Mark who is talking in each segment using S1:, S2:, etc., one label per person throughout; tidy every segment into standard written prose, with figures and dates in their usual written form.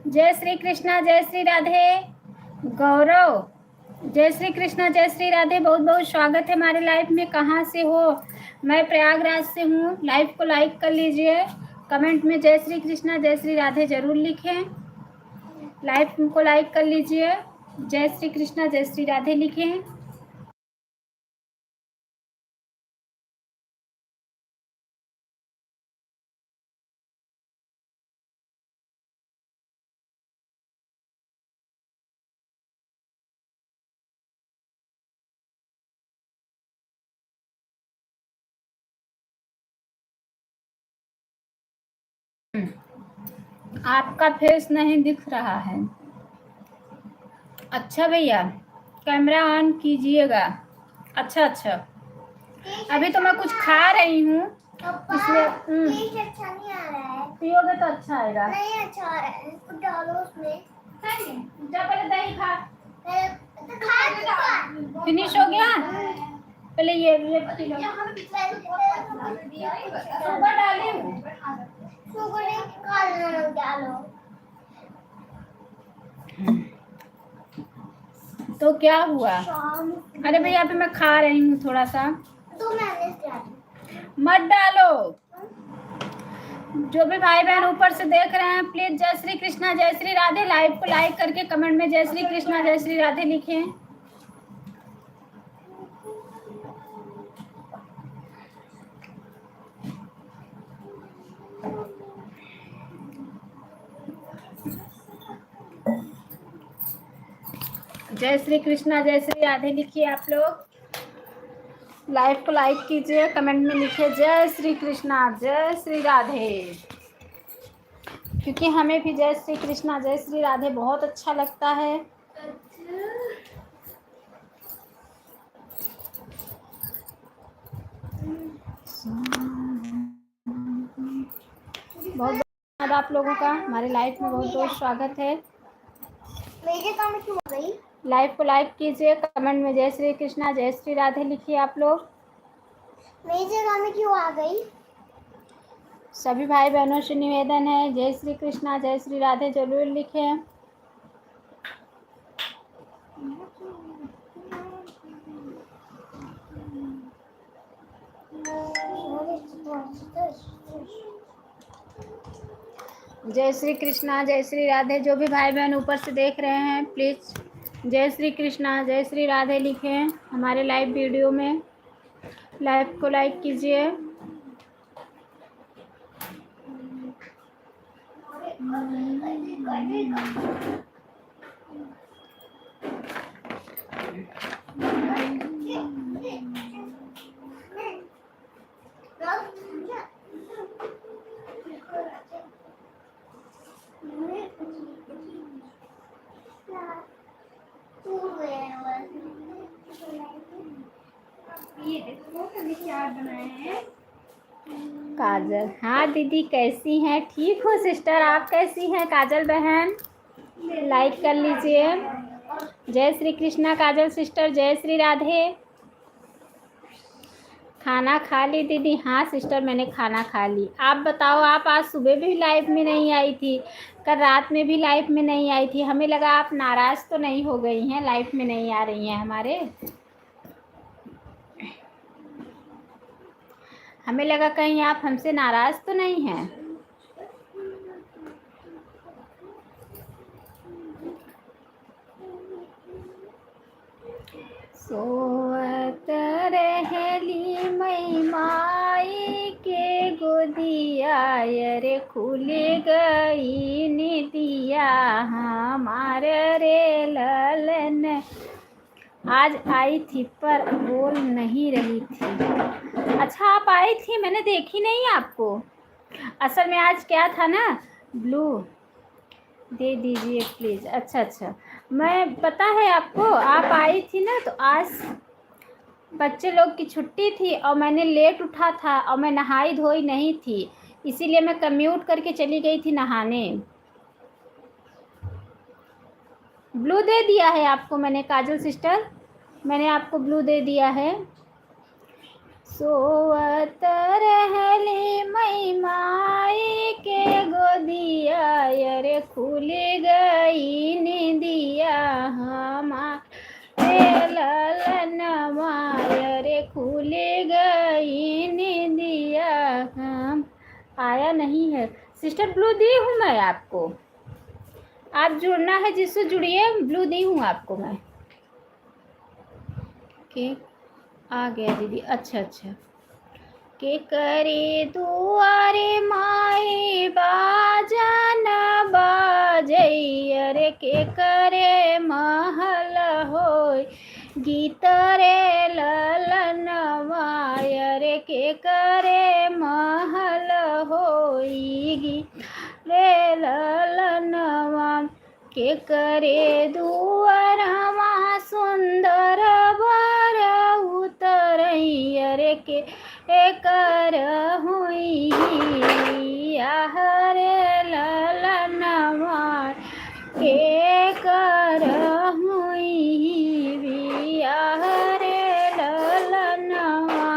S1: जय श्री कृष्णा, जय श्री राधे। गौरव, जय श्री कृष्णा, जय श्री राधे। बहुत बहुत स्वागत है हमारे लाइव में। कहाँ से हो? मैं प्रयागराज से हूँ। लाइव को लाइक कर लीजिए। कमेंट में जय श्री कृष्णा, जय श्री राधे जरूर लिखें। लाइव को लाइक कर लीजिए। जय श्री कृष्णा, जय श्री राधे लिखें। आपका फेस नहीं दिख रहा है। अच्छा भैया, कैमरा ऑन कीजिएगा। अच्छा अच्छा, अभी तो मैं कुछ खा रही हूँ इसलिए
S2: अच्छा नहीं आ रहा है।
S1: पियोगे तो अच्छा आएगा।
S2: नहीं अच्छा आ रहा है, इसको डालो उसमें।
S1: जा पहले दही खा।
S2: तो खा चुका।
S1: फिनिश हो गया। पहले ये पी लो। शुगर डाली हूँ।
S2: शुगर नहीं, काला नमक डालो।
S1: तो क्या हुआ? अरे भैया अभी मैं खा रही हूँ थोड़ा सा।
S2: तो मैंने
S1: मत डालो। जो भी भाई बहन ऊपर से देख रहे हैं प्लीज जय श्री कृष्णा, जय श्री राधे। लाइव को लाइक करके कमेंट में जय श्री कृष्णा, जय श्री राधे लिखें। जय श्री कृष्णा, जय श्री राधे लिखिए आप लोग। लाइव को लाइक कीजिए, कमेंट में लिखिए जय श्री कृष्णा, जय श्री राधे, क्योंकि हमें भी जय श्री कृष्णा, जय श्री राधे बहुत अच्छा लगता है। बहुत धन्यवाद आप लोगों का। हमारे लाइव में बहुत बहुत स्वागत है।
S2: मेरे काम में क्यों आ गई?
S1: लाइव को लाइक कीजिए, कमेंट में जय श्री कृष्णा, जय श्री राधे लिखिए आप लोग।
S2: मेरी जगह में क्यों आ गई?
S1: सभी भाई बहनों से निवेदन है जय श्री कृष्णा, जय श्री राधे जरूर लिखें। जय श्री कृष्णा, जय श्री राधे। जो भी भाई बहन ऊपर से देख रहे हैं प्लीज़ जय श्री कृष्णा, जय श्री राधे लिखें हमारे लाइव वीडियो में। लाइव को लाइक कीजिए। काजल, हाँ दीदी कैसी हैं? ठीक हो सिस्टर, आप कैसी हैं काजल बहन? लाइक कर लीजिए। जय श्री कृष्णा काजल सिस्टर, जय श्री राधे। खाना खा ली दीदी? हाँ सिस्टर मैंने खाना खा ली। आप बताओ, आप आज सुबह भी लाइव में नहीं आई थी, कल रात में भी लाइव में नहीं आई थी। हमें लगा आप नाराज़ तो नहीं हो गई हैं, लाइव में नहीं आ रही हैं हमारे। हमें लगा कहीं आप हमसे नाराज़ तो नहीं हैं। सोवत रहली मई माई के गोदिया, रे खुल गई निदिया हमार रे ललन। आज आई थी पर बोल नहीं रही थी। अच्छा आप आई थी, मैंने देखी नहीं आपको। असल में आज क्या था ना, ब्लू दे दीजिए प्लीज़। अच्छा अच्छा, मैं पता है आपको, आप आई थी ना तो आज बच्चे लोग की छुट्टी थी और मैंने लेट उठा था और मैं नहाई धोई नहीं थी, इसीलिए मैं कम्यूट करके चली गई थी नहाने। ब्लू दे दिया है आपको मैंने काजल सिस्टर, मैंने आपको ब्लू दे दिया है। सोवत रहली मई माई के गोदिया अरे खुल गई निदिया हमारे ललनवा अरे खुल गई निदिया हम। आया नहीं है सिस्टर, ब्लू दी हूँ मैं आपको, आप जुड़ना है जिससे जुड़िए, ब्लू दी हूँ आपको मैं। के आ गया दीदी, अच्छा अच्छा। के करे दुआरे माई बाजन बाजई अरे के करे महल होय गीत रे ललनवा अरे के करे महल होई गीत रे ललनवा के करे दुआरवा सुंदर बर उतरई अरे के कर हुई हरे ललनवा के कर हुई हरे ललनवा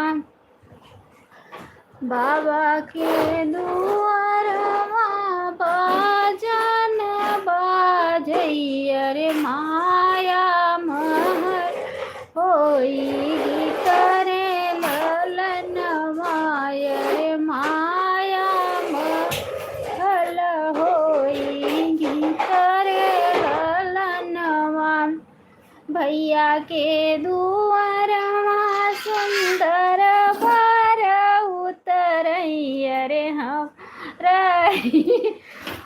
S1: बाबा के दुआरवा बाजन बाजई अरे माया महर होई गीत रे ललनवा अरे माया महल होई गीत रे ललनवा भैया के दुआरवा सुंदर बर उतरई अरे हम रही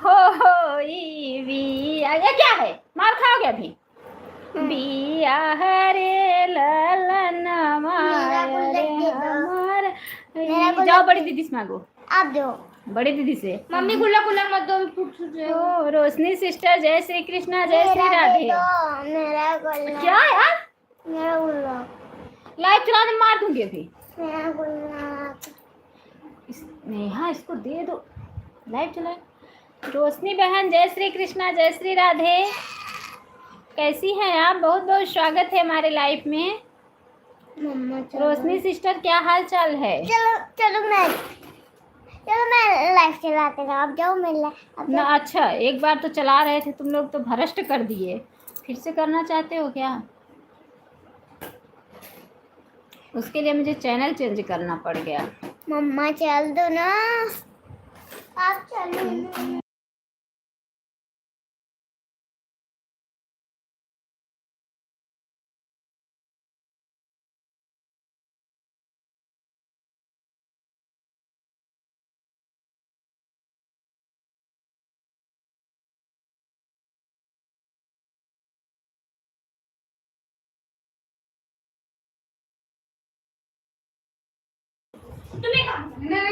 S1: होई बिया। ये क्या है, मार खाओगे अभी? बिया हरे ललनवा अरे हमार। जाओ बड़ी दीदी से मांगो,
S2: आप दो।
S1: बड़ी दीदी से।
S2: मम्मी गुल्ला गुल्ला मत दो, फूट जाएगा।
S1: ओ रोशनी सिस्टर, जय श्री कृष्णा, जय श्री राधे।
S2: मेरा गुल्ला।
S1: क्या यार,
S2: मेरा गुल्ला।
S1: लाइव चलाने मार दूंगी अभी।
S2: मेरा गुल्ला।
S1: नेहा इसको दे दो, लाइव चलाए। रोशनी बहन, जय श्री कृष्णा, जय श्री राधे। कैसी हैं आप? बहुत बहुत स्वागत है हमारे लाइफ में।
S2: मम्मा
S1: रोशनी सिस्टर, क्या हाल चाल है?
S2: चलो मैं लाइव चलाते रहा, आप जाओ मैं
S1: ना अच्छा, एक बार तो चला रहे थे तुम लोग तो भ्रष्ट कर दिए, फिर से करना चाहते हो क्या? उसके लिए मुझे चैनल चेंज करना पड़ गया।
S2: मम्मा चल दो ना, आप चलो।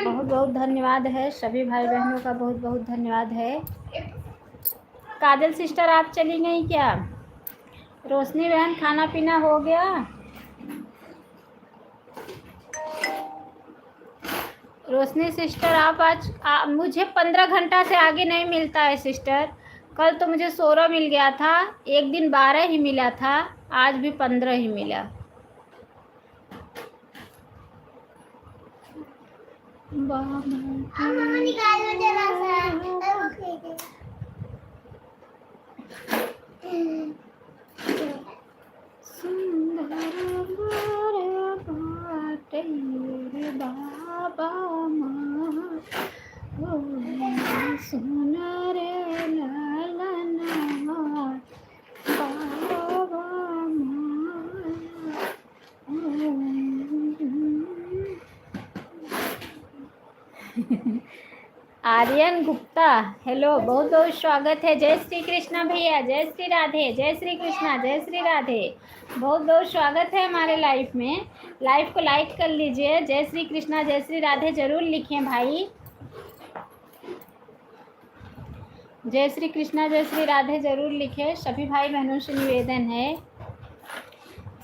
S1: बहुत बहुत धन्यवाद है सभी भाई बहनों का, बहुत बहुत धन्यवाद है। काजल सिस्टर, आप चली गई क्या? रोशनी बहन, खाना पीना हो गया? रोशनी सिस्टर, आप आज मुझे 15 घंटा से आगे नहीं मिलता है सिस्टर। कल तो मुझे 16 मिल गया था, एक दिन 12 ही मिला था, आज भी 15 ही मिला।
S2: मम्मा निकालो जरा सा।
S1: बाबा सुनर ललनवा बाबा आर्यन गुप्ता, हेलो, बहुत बहुत स्वागत है। जय श्री कृष्णा भैया, जय श्री राधे, जय श्री कृष्णा, जय श्री राधे। बहुत बहुत स्वागत है हमारे लाइफ में। लाइव को लाइक कर लीजिए, जय श्री कृष्णा, जय श्री राधे जरूर लिखें भाई। जय श्री कृष्णा, जय श्री राधे जरूर लिखें। सभी भाई बहनों से निवेदन है,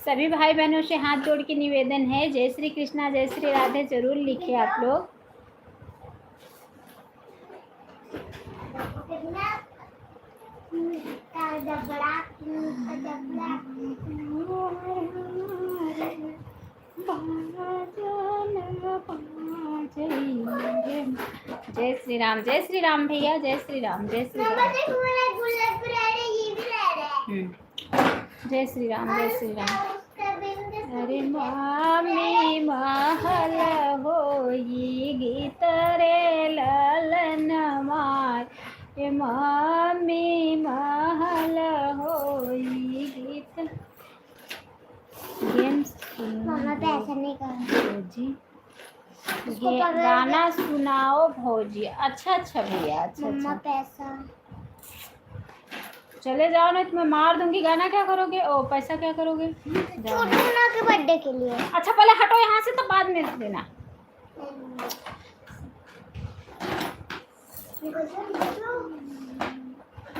S1: सभी भाई बहनों से हाथ जोड़ के निवेदन है, जय श्री कृष्णा, जय श्री राधे जरूर लिखे आप लोग। श्री राम, जय श्री राम भैया, जय श्री राम, जय श्री राम।
S2: नंबर देखो मेरा गुल्लक भी रेड है, ये भी रेड है।
S1: जय श्री राम, जय श्री राम।
S2: उसका बिंद
S1: अरे मामी महल होई गीत रे ललन मार, ए मामी महल होई गीत। गेम्स
S2: मामा पैसा नहीं कर
S1: भौजी, ये गाना सुनाओ भौजी। अच्छा अच्छा भैया, अच्छा
S2: मम्मा
S1: अच्छा।
S2: पैसा
S1: चले जाओ नहीं तो मैं मार दूंगी। गाना क्या करोगे? ओ पैसा क्या करोगे? जाओ।
S2: छोटू मुन्ना के बर्थडे के लिए।
S1: अच्छा पहले हटो यहाँ से, तो बाद में देना।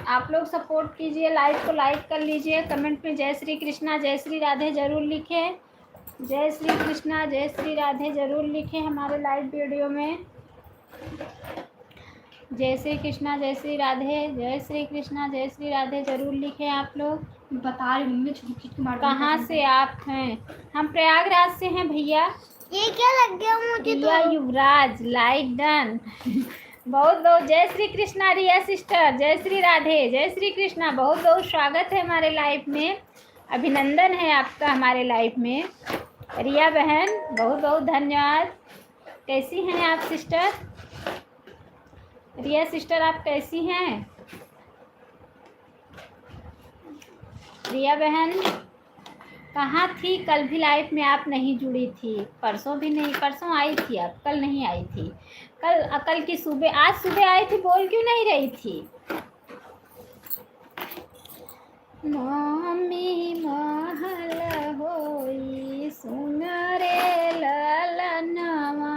S1: आप लोग सपोर्ट कीजिए, लाइव को लाइक कर लीजिए, कमेंट में जय श्री कृष्णा जय श्री राधे जरूर लिखें। जय श्री कृष्णा जय श्री राधे जरूर लिखें हमारे लाइव वीडियो में। जय श्री कृष्णा जय श्री राधे, जय श्री कृष्णा जय श्री राधे जरूर लिखें आप लोग।
S3: बता रही हूँ मैं
S1: कहाँ से आप हैं? हम प्रयागराज से हैं भैया।
S2: ये क्या लग गया मुझे
S1: रिया
S2: तो?
S1: युवराज लाइक डन। बहुत बहुत जय श्री कृष्णा रिया सिस्टर, जय श्री राधे, जय श्री कृष्णा। बहुत बहुत स्वागत है हमारे लाइव में, अभिनंदन है आपका हमारे लाइव में। रिया बहन बहुत बहुत धन्यवाद। कैसी हैं आप सिस्टर? रिया सिस्टर आप कैसी हैं? रिया बहन कहाँ थी? कल भी लाइव में आप नहीं जुड़ी थी, परसों भी नहीं, परसों आई थी आप, कल नहीं आई थी। कल की सुबह, आज सुबह आई थी, बोल क्यों नहीं रही थी? मम्मी महल होई सुन रे ललनवा,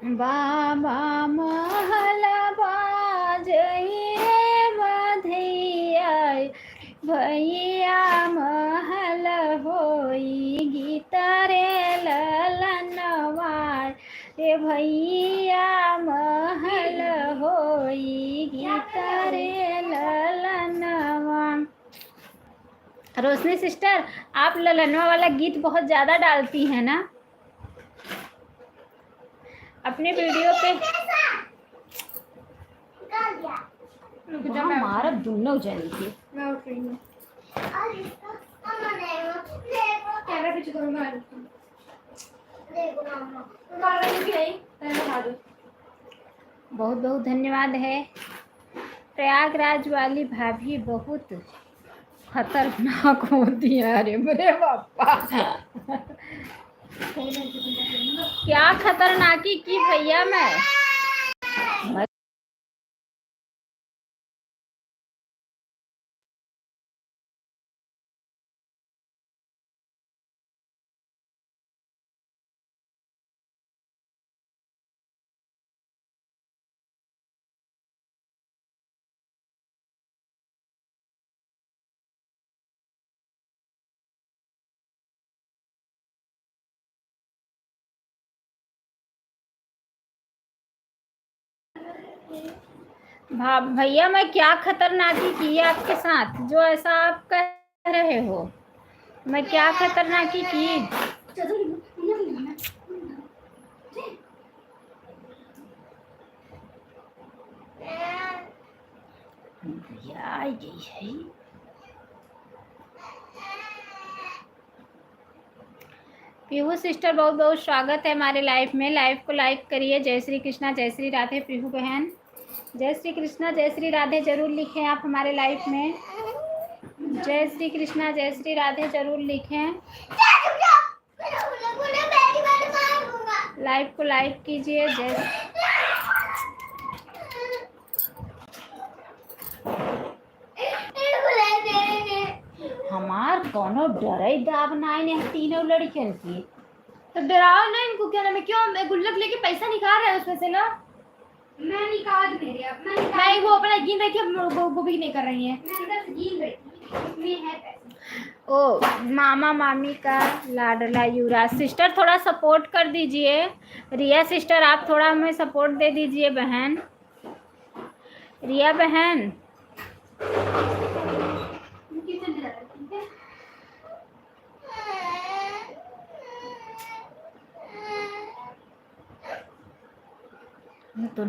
S1: बाबा महल बाजई रे बधैया, भैया महल होई गीत रे ललनवा, रे भैया महल होई गीत रे ललनवा। रोशनी सिस्टर आप ललनवा वाला गीत बहुत ज़्यादा डालती हैं ना अपने वीडियो पे।
S2: निकाल दिया।
S1: हमारा दोनों जनी थी।
S3: मैं उठ रही हूँ।
S2: और इसका मम्मा देखो
S3: कैमरा पीछे करो, मैं आ रही हूँ।
S2: देखो मम्मा
S3: उतार रही हूँ कि नहीं? पहले उठा दो।
S1: बहुत बहुत धन्यवाद है। प्रयागराज वाली भाभी बहुत खतरनाक होती है। अरे मेरे पापा क्या खतरनाकी की भैया मैं। भैया मैं क्या खतरनाकी की है आपके साथ जो ऐसा आप कह रहे हो? मैं क्या खतरनाकी की? भैया आई गई है। पीहू सिस्टर बहुत बहुत स्वागत है हमारे लाइव में। लाइव को लाइक करिए। जय श्री कृष्णा जय श्री राधे। पीहू बहन जय श्री कृष्णा जय श्री राधे जरूर लिखें आप हमारे लाइव में। जय श्री कृष्णा जय श्री राधे जरूर लिखें। लाइव को लाइक कीजिए। जय हमार कोनो डरे दाब नहीं तीनों लड़कियों की।
S3: तो डराओ ना इनको, क्या नाम है? क्यों मैं गुल्लक लेके पैसा निकाल रहा है उसमें से ना? मैं निकाल दे रही अब। मैं वो अपना गिन रही थी, अब वो भी नहीं कर रही है। मैं अंदर से गिन रही थी, उसमें है पैसा।
S1: ओ मामा मामी का लाडला युवराज सिस्टर थोड़ा सपोर्ट कर दीजिए। रिया सिस्टर आप थोड़ा हमें सपोर्ट दे दीजिए बहन। रिया बहन तो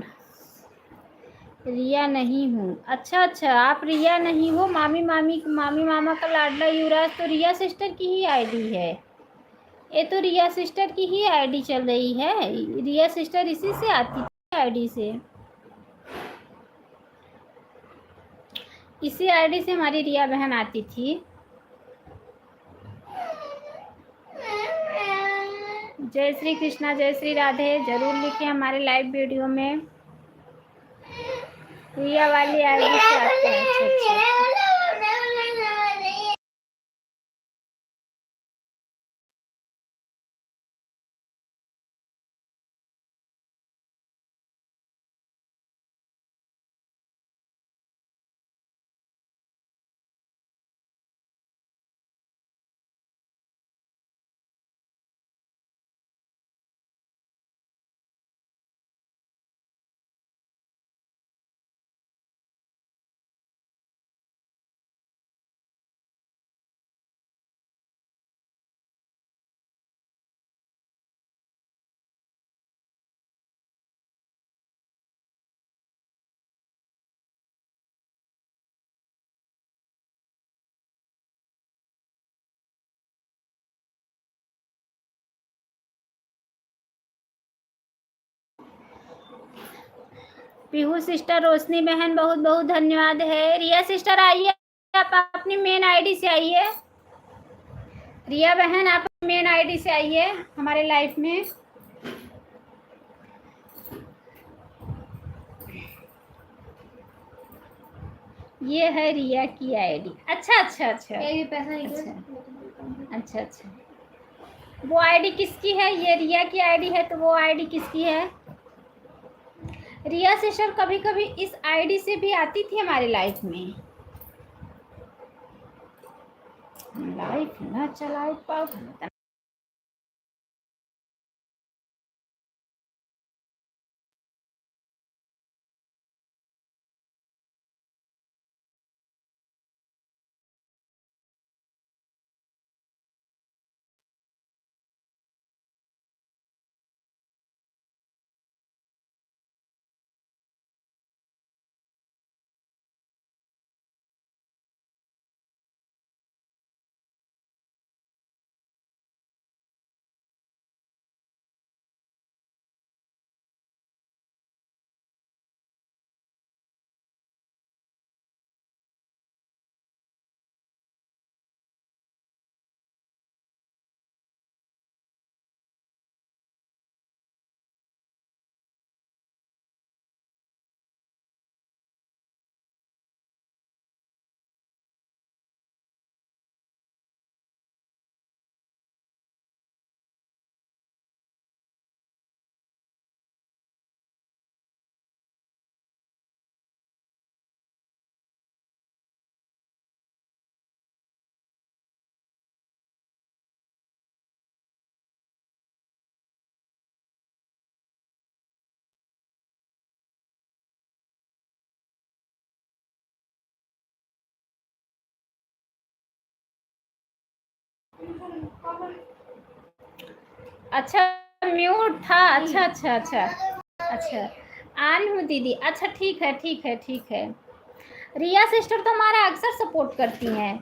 S1: रिया नहीं हूँ। अच्छा अच्छा, आप रिया नहीं हो। मामी मामा का लाडला युवराज तो रिया सिस्टर की ही आईडी है। ये तो रिया सिस्टर की ही आईडी चल रही है। रिया सिस्टर इसी से आती थी, आईडी से। इसी आईडी से हमारी रिया बहन आती थी। जय श्री कृष्णा, जय श्री राधे जरूर लिखें हमारे लाइव वीडियो में। रिया वाली आईडी से आते हैं। अच्छा अच्छा। पीहू सिस्टर, रोशनी बहन बहुत बहुत धन्यवाद है। रिया सिस्टर आइए, आप अपनी मेन आईडी से आइए। रिया बहन आप मेन आईडी से आइए हमारे लाइफ में। ये है रिया की आईडी। अच्छा अच्छा अच्छा,
S3: ये भी पैसा नहीं
S1: अच्छा अच्छा। वो आईडी किसकी है? ये रिया की आईडी है, तो वो आईडी किसकी है? रिया सिस्टर कभी कभी इस आईडी से भी आती थी हमारे लाइफ में। लाइफ ना चला पाओ। अच्छा, म्यूट था। अच्छा अच्छा अच्छा अच्छा। आन हूँ दीदी। अच्छा ठीक है ठीक है ठीक है। रिया सिस्टर तो हमारा अक्सर सपोर्ट करती हैं।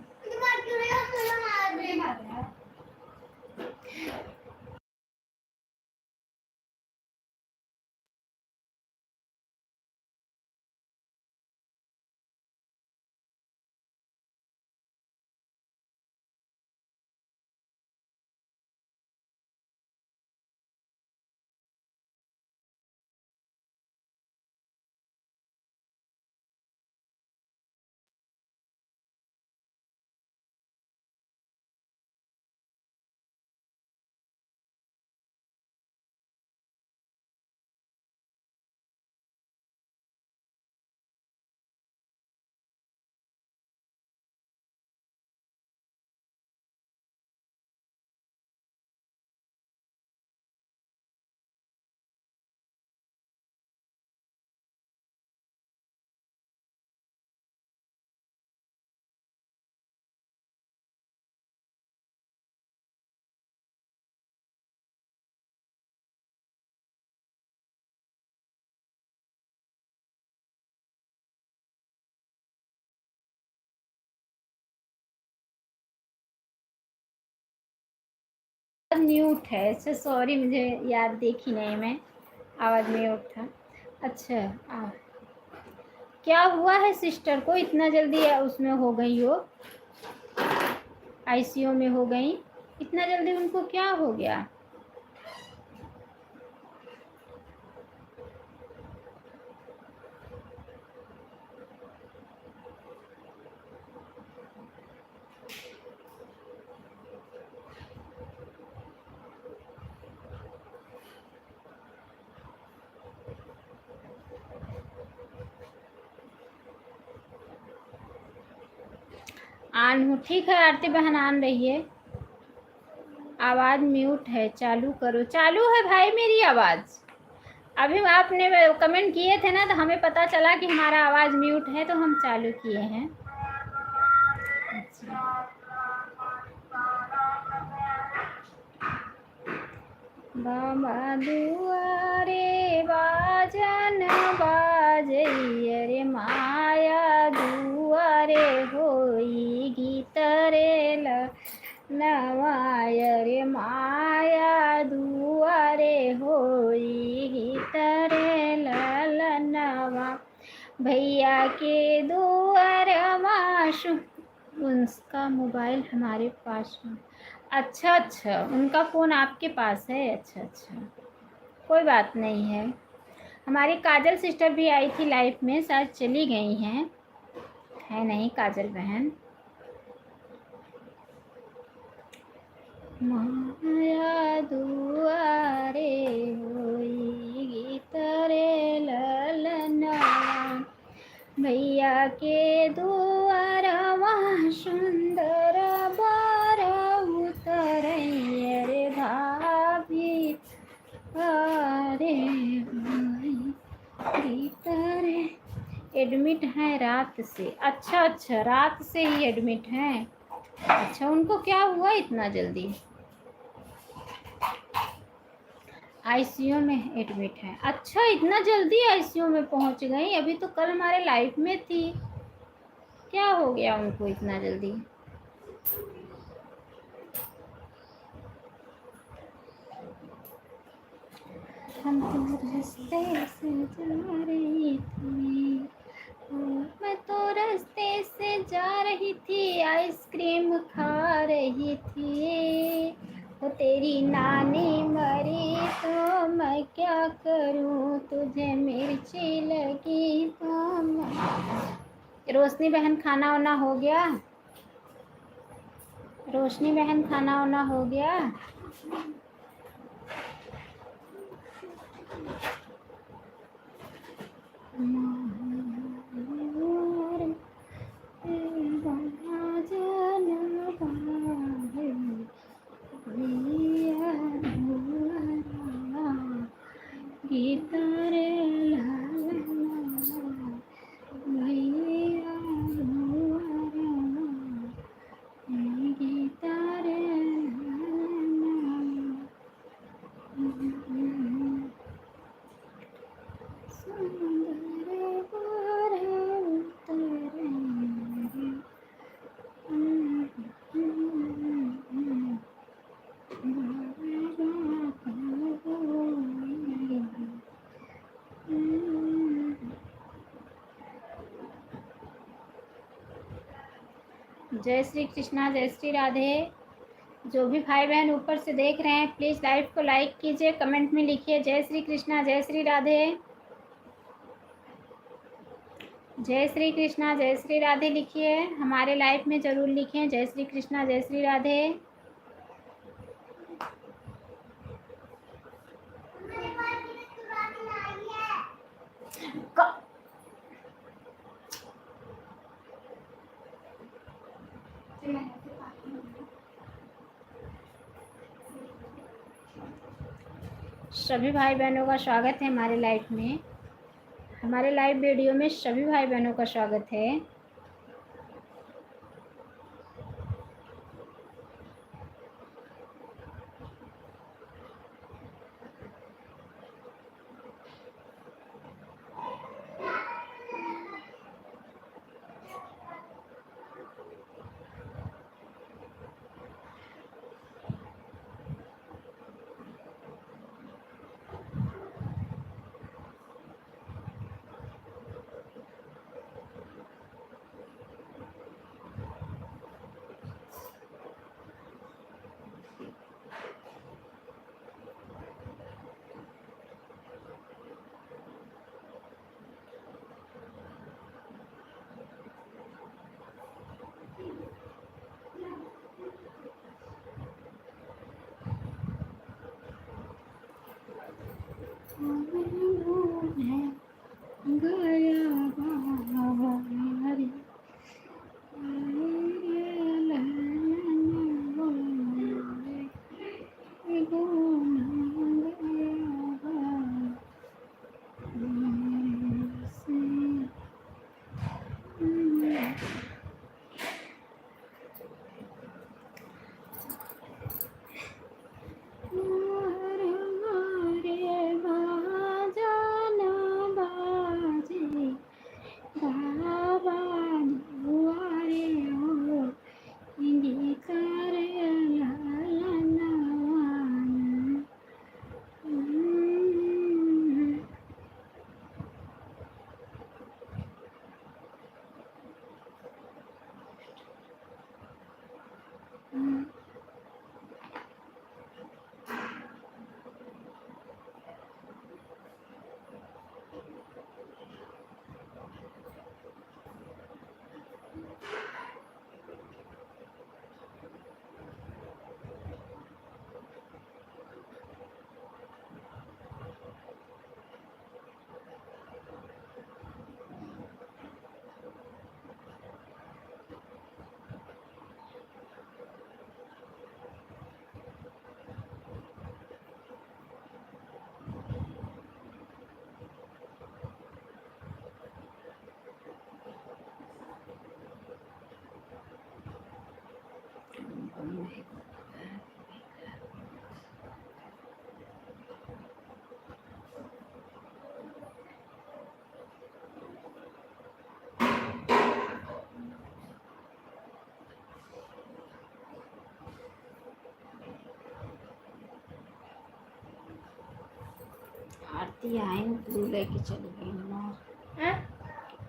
S1: म्यूट है। अच्छा सॉरी, मुझे याद देखी नहीं मैं, आवाज़ म्यूट था। अच्छा क्या हुआ है सिस्टर को, इतना जल्दी उसमें हो गई हो, आईसीयू में हो गई, इतना जल्दी उनको क्या हो गया? ऑन हूँ, ठीक है आरती बहन, ऑन रही है। आवाज़ म्यूट है, चालू करो। चालू है भाई मेरी आवाज़। अभी आपने कमेंट किए थे ना, तो हमें पता चला कि हमारा आवाज़ म्यूट है, तो हम चालू किए हैं। अच्छा। बाबा दुआरे बाजन बाजैया रे माया दुआरे होई गीत रे नवाय रे माया दुआरे होई गीत रे ललनवा भैया के दुआर माशु। उसका मोबाइल हमारे पास में। अच्छा अच्छा, उनका फ़ोन आपके पास है। अच्छा अच्छा, कोई बात नहीं है। हमारी काजल सिस्टर भी आई थी लाइफ में, शायद चली गई हैं, है नहीं काजल बहन। माया दुआरे होई गीत रे ललना भैया के दुआरवा सुंदर बार उतरैया रे भाभी अरे गीत रे। एडमिट हैं रात से। अच्छा अच्छा, रात से ही एडमिट हैं। अच्छा, उनको क्या हुआ इतना जल्दी? आईसीयू में एडमिट है। अच्छा, इतना जल्दी आईसीयू में पहुंच गई? अभी तो कल हमारे लाइफ में थी। क्या हो गया उनको इतना जल्दी? हम तो रास्ते से जा रही थी, मैं तो रास्ते से जा रही थी, आइसक्रीम खा रही थी, तो तेरी नानी मरी तो मैं क्या करूं, तुझे मिर्ची लगी तो मैं। रोशनी बहन खाना वाना हो गया? रोशनी बहन खाना वाना हो गया? जय श्री कृष्णा, जय श्री राधे। जो भी भाई बहन ऊपर से देख रहे हैं, प्लीज़ लाइव को लाइक कीजिए, कमेंट में लिखिए जय श्री कृष्णा, जय श्री राधे। जय श्री कृष्णा, जय श्री राधे लिखिए, हमारे लाइव में ज़रूर लिखें जय श्री कृष्णा, जय श्री राधे। सभी भाई बहनों का स्वागत है हमारे लाइव में, हमारे लाइव वीडियो में सभी भाई बहनों का स्वागत है। गया बारी आरती आई ब्लू लेके चली गई ना।
S3: हैं?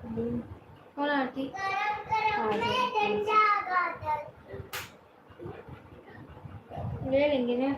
S1: ब्लू
S3: कौन आरती? ले लेंगे ना।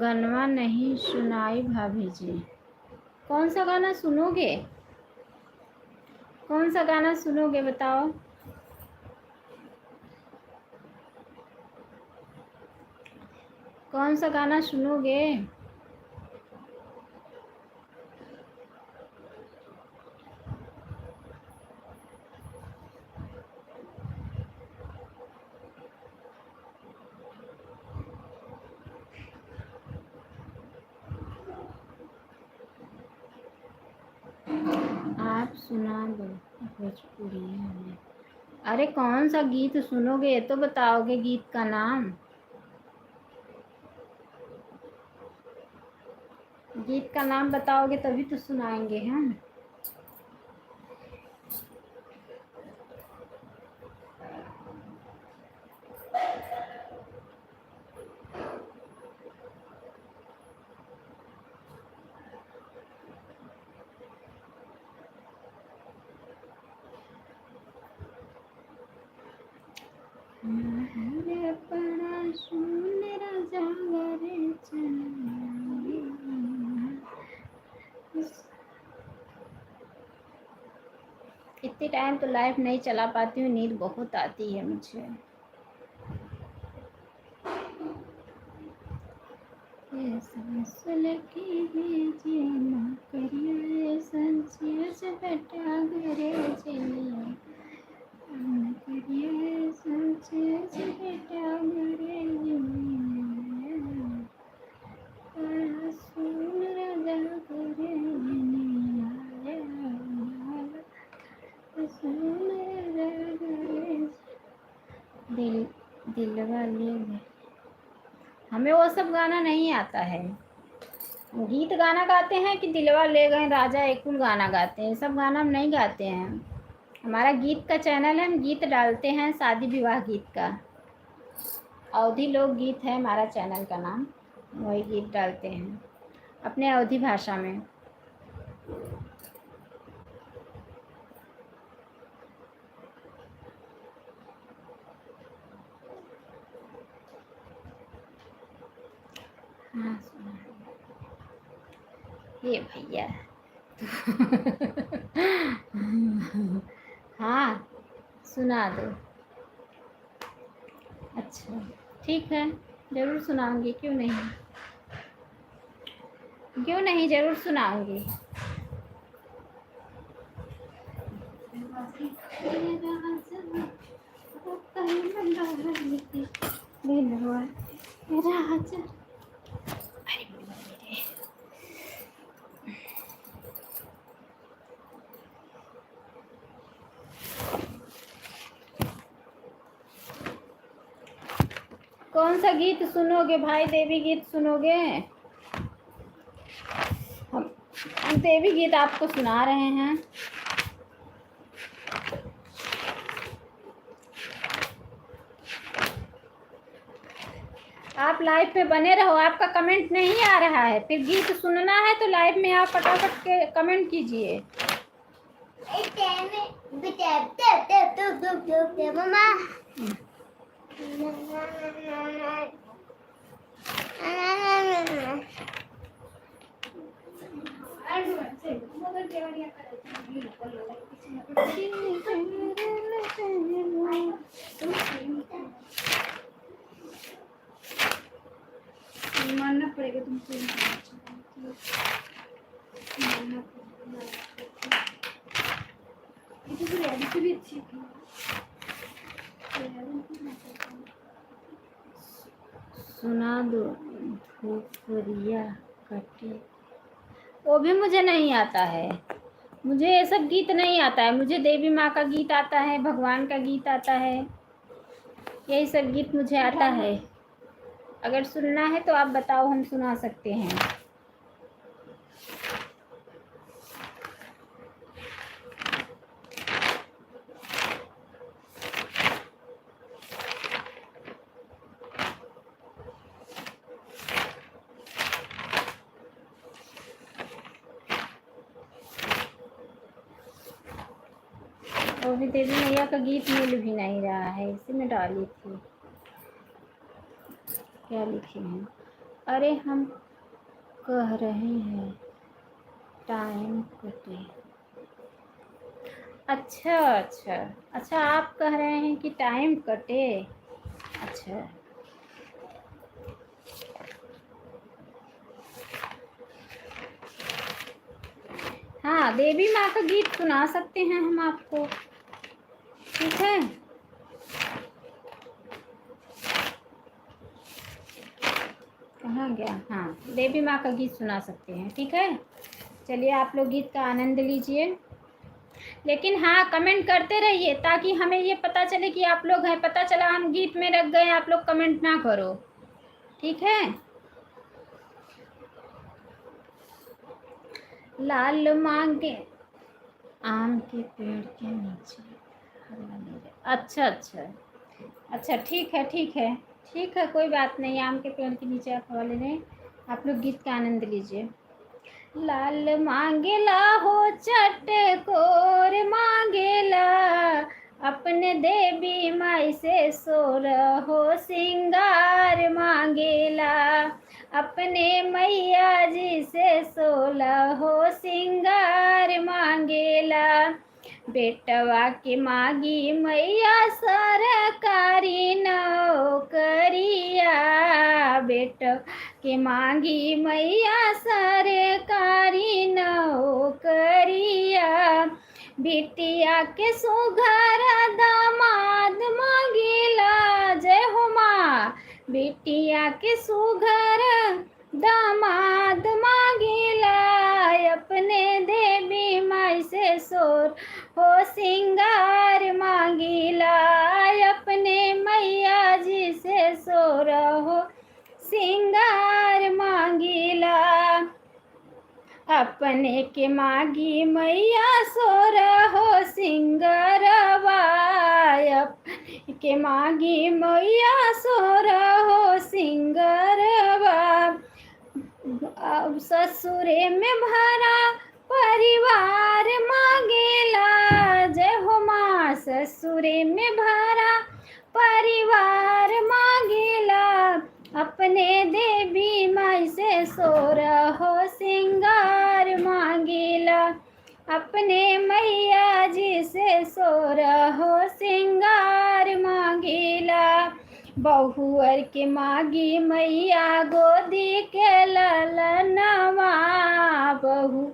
S1: गनवा नहीं सुनाई भाभी जी। कौन सा गाना सुनोगे? कौन सा गाना सुनोगे बताओ? कौन सा गाना सुनोगे? आप सुना दो भोजपुरी में। अरे कौन सा गीत सुनोगे ये तो बताओगे गीत का नाम। गीत का नाम बताओगे तभी तो सुनाएंगे हम। इतने टाइम तो लाइव नहीं चला पाती हूँ, नींद बहुत आती है मुझे। दिलवा ले हमें वो सब गाना नहीं आता है। गीत गाना गाते हैं कि दिलवा ले गए राजा एकुल गाना गाते हैं, सब गाना हम नहीं गाते हैं। हमारा गीत का चैनल है, हम गीत डालते हैं, शादी विवाह गीत का। अवधी लोक गीत है हमारा चैनल का नाम, वही गीत डालते हैं अपने अवधी भाषा में। हाँ सुना। ये भैया हाँ सुना दो। अच्छा ठीक है, ज़रूर सुनाऊंगी, क्यों नहीं, क्यों नहीं, ज़रूर सुनाऊंगी। कौन सा गीत सुनोगे भाई? देवी गीत सुनोगे? हम देवी गीत आपको सुना रहे हैं। आप लाइव पे बने रहो, आपका कमेंट नहीं आ रहा है, फिर गीत सुनना है तो लाइव में आप फटाफट के कमेंट कीजिए।
S3: मानना पड़ेगा तुमको, मानना पड़ेगा। भी अच्छी थी।
S1: सुना दो धूपरिया कटी। वो भी मुझे नहीं आता है, मुझे ये सब गीत नहीं आता है। मुझे देवी माँ का गीत आता है, भगवान का गीत आता है, यही सब गीत मुझे आता है। अगर सुनना है तो आप बताओ, हम सुना सकते हैं। वो भी देवी मैया का गीत मिल भी नहीं रहा है, इसी में डाली थी। क्या लिखे हैं? अरे हम कह रहे हैं टाइम कटे। अच्छा अच्छा अच्छा, आप कह रहे हैं कि टाइम कटे। अच्छा हाँ, देवी माँ का गीत सुना सकते हैं हम आपको, ठीक है। कहाँ गया? हाँ, देवी माँ का गीत सुना सकते हैं, ठीक है। चलिए आप लोग गीत का आनंद लीजिए, लेकिन हाँ कमेंट करते रहिए ताकि हमें ये पता चले कि आप लोग हैं। पता चला हम गीत में रख गए, आप लोग कमेंट ना करो, ठीक है। लाल मांगे आम के पेड़ के नीचे। अच्छा अच्छा अच्छा, ठीक है ठीक है ठीक है, कोई बात नहीं। आम के पेड़ के नीचे आप हवा ले रहे हैं, आप लोग गीत का आनंद लीजिए। लाल मांगेला हो चटकोर मांगेला, अपने देवी माई से सोर हो सिंगार मांगेला, अपने मैया जी से सोलह हो सिंगार मांगेला। बेटवा के मांगी मैया सरकारी नौकरिया, बेटवा के मांगी मैया सरकारी नौकरिया। बिटिया के सुघर दामाद मांगेला, जय हो माँ। बिटिया के सुघर दामाद मांगेला, अपने देवी माई से सोर हो सिंगार मांगेला, अपने मैया जी से सोर हो सिंगार मांगेला। अपने के मांगी मैया सोर हो सिंगरवा, अपने के मांगी मैया सोर हो सिंगरवा। ससुरे में भरा परिवार मांगेला, जय हो माँ। ससुरे में भरा परिवार मांगेला, अपने देवी माई सोरहो सिंगार मांगीला, अपने मैया जी से सोरहो सिंगार मांगीला। बहुअर के मांगी मैया गोदी के ललनवा, बहू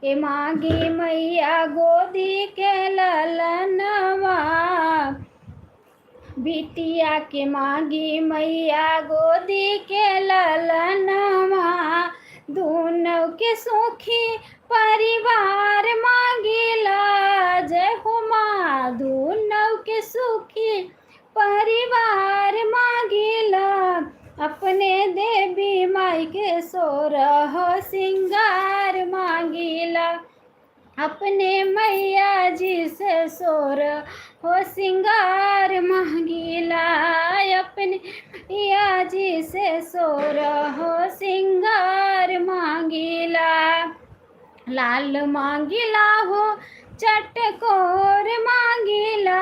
S1: के मांगी मैया गोदी के ललनवा। बिटिया के मांगी मैया गोदी के ललनवा, दोनों के सुखी परिवार मांगीला। जय हो माँ, दोनों के सुखी परिवार मांगीला, अपने देवी माई के सोरहो सिंगार मांगीला। अपने मैया जी से सोरहो सिंगार मांगीला, अपने मैया जी से सोरहो सिंगार मांगीला। लाल मांगीला हो चटकोर मांगीला,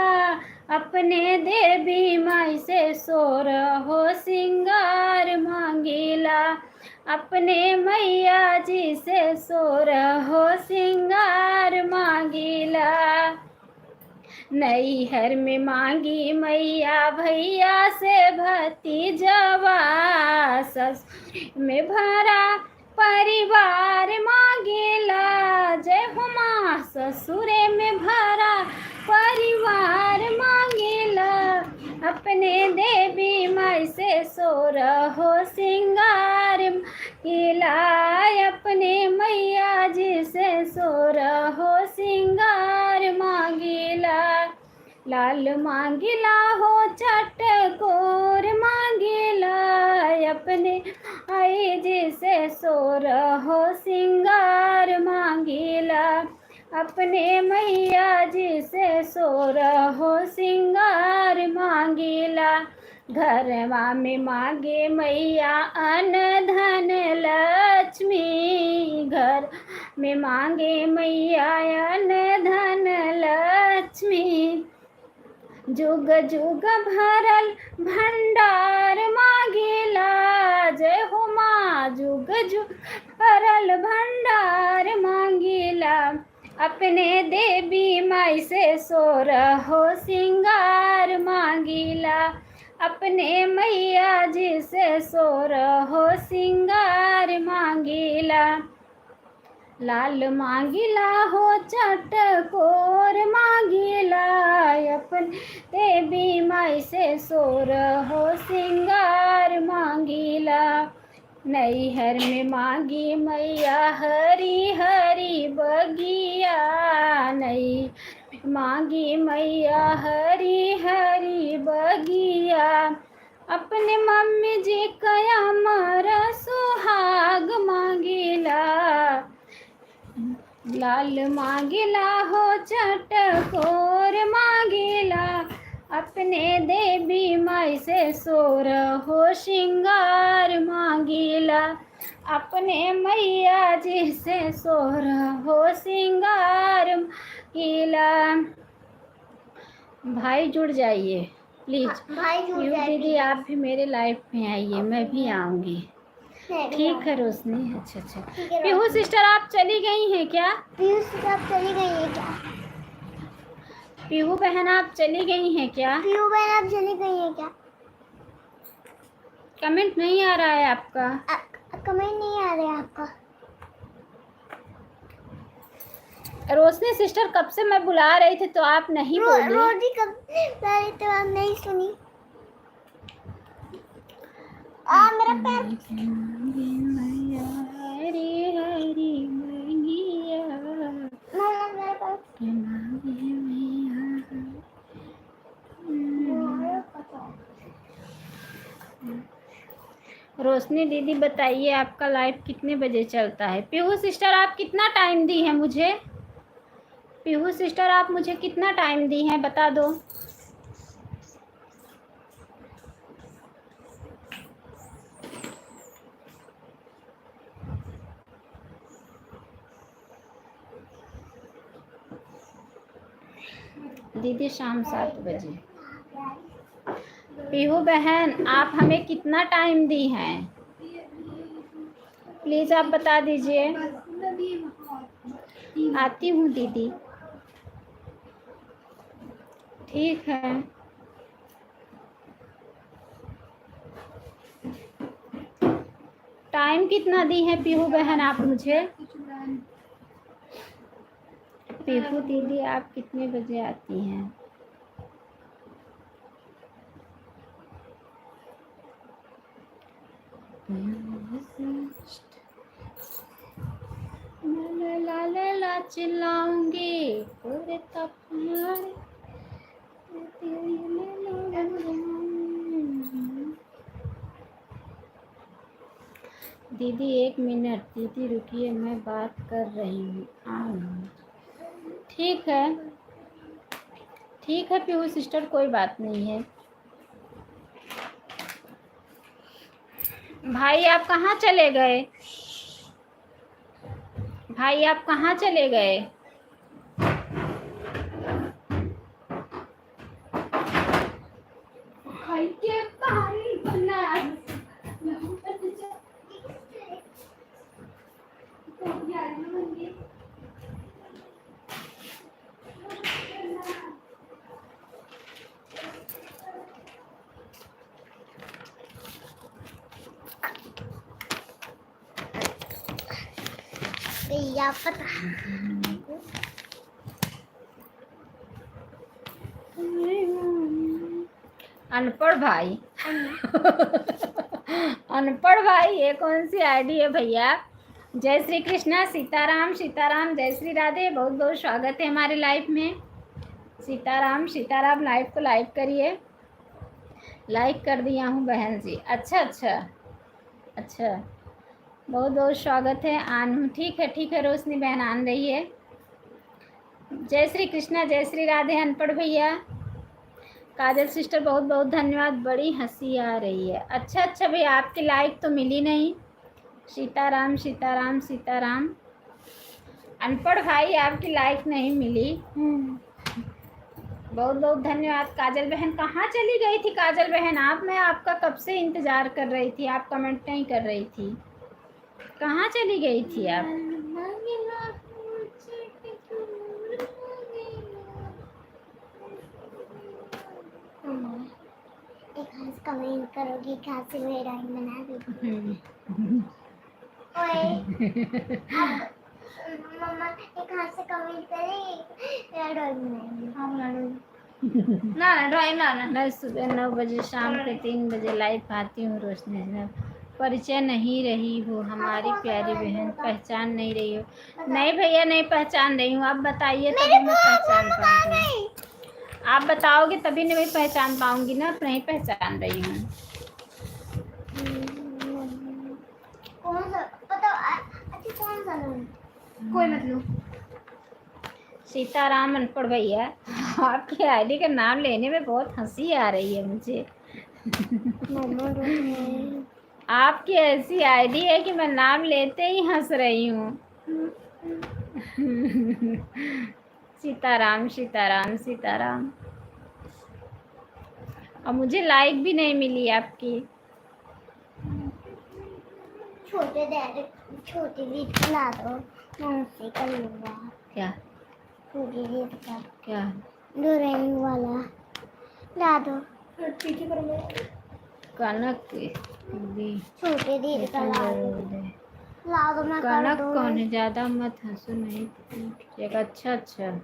S1: अपने देवी माई से सोरहो सिंगार मांगीला। अपने मैया जी से सोरहो सिंगार मांगीला। नैहर में मांगी मैया भैया से भतीजवा, ससुर में भरा परिवार मांगीला। जय हो माँ, ससुरे में भरा परिवार मांगीला, अपने देवी माई से सोरहो सिंगार मांगीला। अपने मैया जी से सोरहो सिंगार मांगीला। लाल मांगीला हो चटकोर मांगीला, अपने आई जी से सोरहो सिंगार मांगीला। अपने मैया जी से सोरहो सिंगार मांगीला। घरवा में मांगे मैया अन्न धन लक्ष्मी, घर में मांगे मैया अन्न धन लक्ष्मी। जुग जुग भरल भंडार मांगीला। जय हो माँ, जुग जुग भरल भंडार मांगीला। अपने देवी माई से सोरहो सिंगार मांगीला। अपने मैया जी से सोरहो सिंगार मांगीला। लाल मांगीला हो चटकोर मांगीला, अपने देवी माई से सोरहो सिंगार मांगीला। नैहर में मांगी मैया हरी हरी बगिया, नैहर में मांगी मैया हरी हरी बगिया। अपने मम्मी जी कया मर सुहाग मांगीला। लाल मांगीला हो चटकोर मांगीला, अपने देवी माई से सोरहो सिंगार मांगीला। अपने मैया जी से सोरहो सिंगार मांगीला। भाई जुड़ जाइए प्लीज।
S2: भाई जुड़
S1: यू
S2: जाइए।
S1: दीदी आप भी मेरे लाइफ में आइए, मैं भी आऊँगी। ठीक है रोशनी। अच्छा अच्छा,
S2: ठीक है,
S1: पीहू सिस्टर आप चली गई हैं क्या?
S2: पीयूष सब चली गई है क्या?
S1: पीहू बहन आप चली गई हैं क्या?
S2: पीयू बहन आप चली गई है क्या?
S1: कमेंट नहीं आ रहा है आपका।
S2: कमेंट नहीं आ रहा है आपका।
S1: रोशनी सिस्टर कब से मैं बुला रही थी तो आप नहीं बोली।
S2: रोटी कब पहले तो आप नहीं सुनी। मेरा पैर
S1: हरी हरी मैया,
S2: मामा मेरा पैर
S1: रोशनी दीदी बताइए आपका लाइव कितने बजे चलता है? पीहू सिस्टर आप कितना टाइम दी है मुझे? पीहू सिस्टर आप मुझे कितना टाइम दी हैं बता दो। दीदी शाम 7 बजे। पीहू बहन आप हमें कितना टाइम दी हैं? प्लीज़ आप बता दीजिए। आती हूँ दीदी। ठीक है। टाइम कितना दी है पीहू बहन आप मुझे? पीहू दीदी आप कितने बजे आती हैं? ला ला ला चिल्लाऊंगी पूरे तपमारे। दीदी 1 मिनट दीदी रुकिए, मैं बात कर रही हूँ। ठीक है, ठीक है पीहू सिस्टर, कोई बात नहीं है। भाई आप कहाँ चले गए? भाई आप कहाँ चले गए? भाई के पानी बना
S2: भैया पता
S1: अनपढ़ भाई अनपढ़ भाई, ये कौन सी आईडी है भैया? जय श्री कृष्णा, सीताराम सीताराम, जय श्री राधे। बहुत बहुत स्वागत है हमारे लाइफ में। सीताराम सीताराम, लाइव को लाइक करिए। लाइक कर दिया हूँ बहन जी। अच्छा अच्छा अच्छा, बहुत बहुत स्वागत है। आन हूँ, ठीक है ठीक है, रोशनी बहन आन रही है। जय श्री कृष्णा, जय श्री राधे अनपढ़ भैया। काजल सिस्टर बहुत बहुत धन्यवाद, बड़ी हंसी आ रही है। अच्छा अच्छा भैया, आपकी लाइक तो मिली नहीं। सीताराम सीताराम सीताराम, अनपढ़ भाई आपकी लाइक नहीं मिली। बहुत बहुत धन्यवाद। काजल बहन कहाँ चली गई थी? काजल बहन आप, मैं आपका कब से इंतज़ार कर रही थी, आप कमेंट नहीं कर रही थी। कहाँ चली गई थी आप?
S2: एक खास कमेंट करोगी, खास से मैं ड्राइंग बना दूँ। ओए मम्मा एक हाथ से कमेंट करेगी, मेरा ड्राइंग बनाएंगे। हाँ बना दूँगी।
S3: ना ड्राइंग ना
S1: मैं सुबह 9 बजे, शाम के 3 बजे लाइव आती हूँ। रोशनी जी, परिचय नहीं रही हो हमारी प्यारी बहन, पहचान नहीं रही हो। नहीं भैया नहीं पहचान रही हूँ, आप बताइए तभी मैं पहचान पाऊँगी। आप बताओगे तभी नहीं मैं पहचान पाऊँगी ना, नहीं पहचान रही हूँ।
S2: कौन सा पता? अच्छा कौन सा लूँ?
S3: कोई मतलब
S1: सीताराम अनपढ़ भैया, आपकी आईडी का नाम लेने में बहुत हंसी आ रही है मुझे। आपकी ऐसी आईडी है कि मैं नाम लेते ही हंस रही हूँ। सीताराम सीताराम सीताराम। और मुझे लाइक भी नहीं मिली आपकी।
S2: छोटे दीदी ला दो, मैं उससे कर लूँगा।
S1: क्या?
S2: छोटी दीदी का
S1: क्या?
S2: ड्राइंग वाला ला दो।
S1: कनक दी,
S2: छोटे दीदी का ला दो, मैं कर
S1: कनक
S2: दूँगी।
S1: कौन है? ज़्यादा मत हंसो, नहीं एक। अच्छा अच्छा,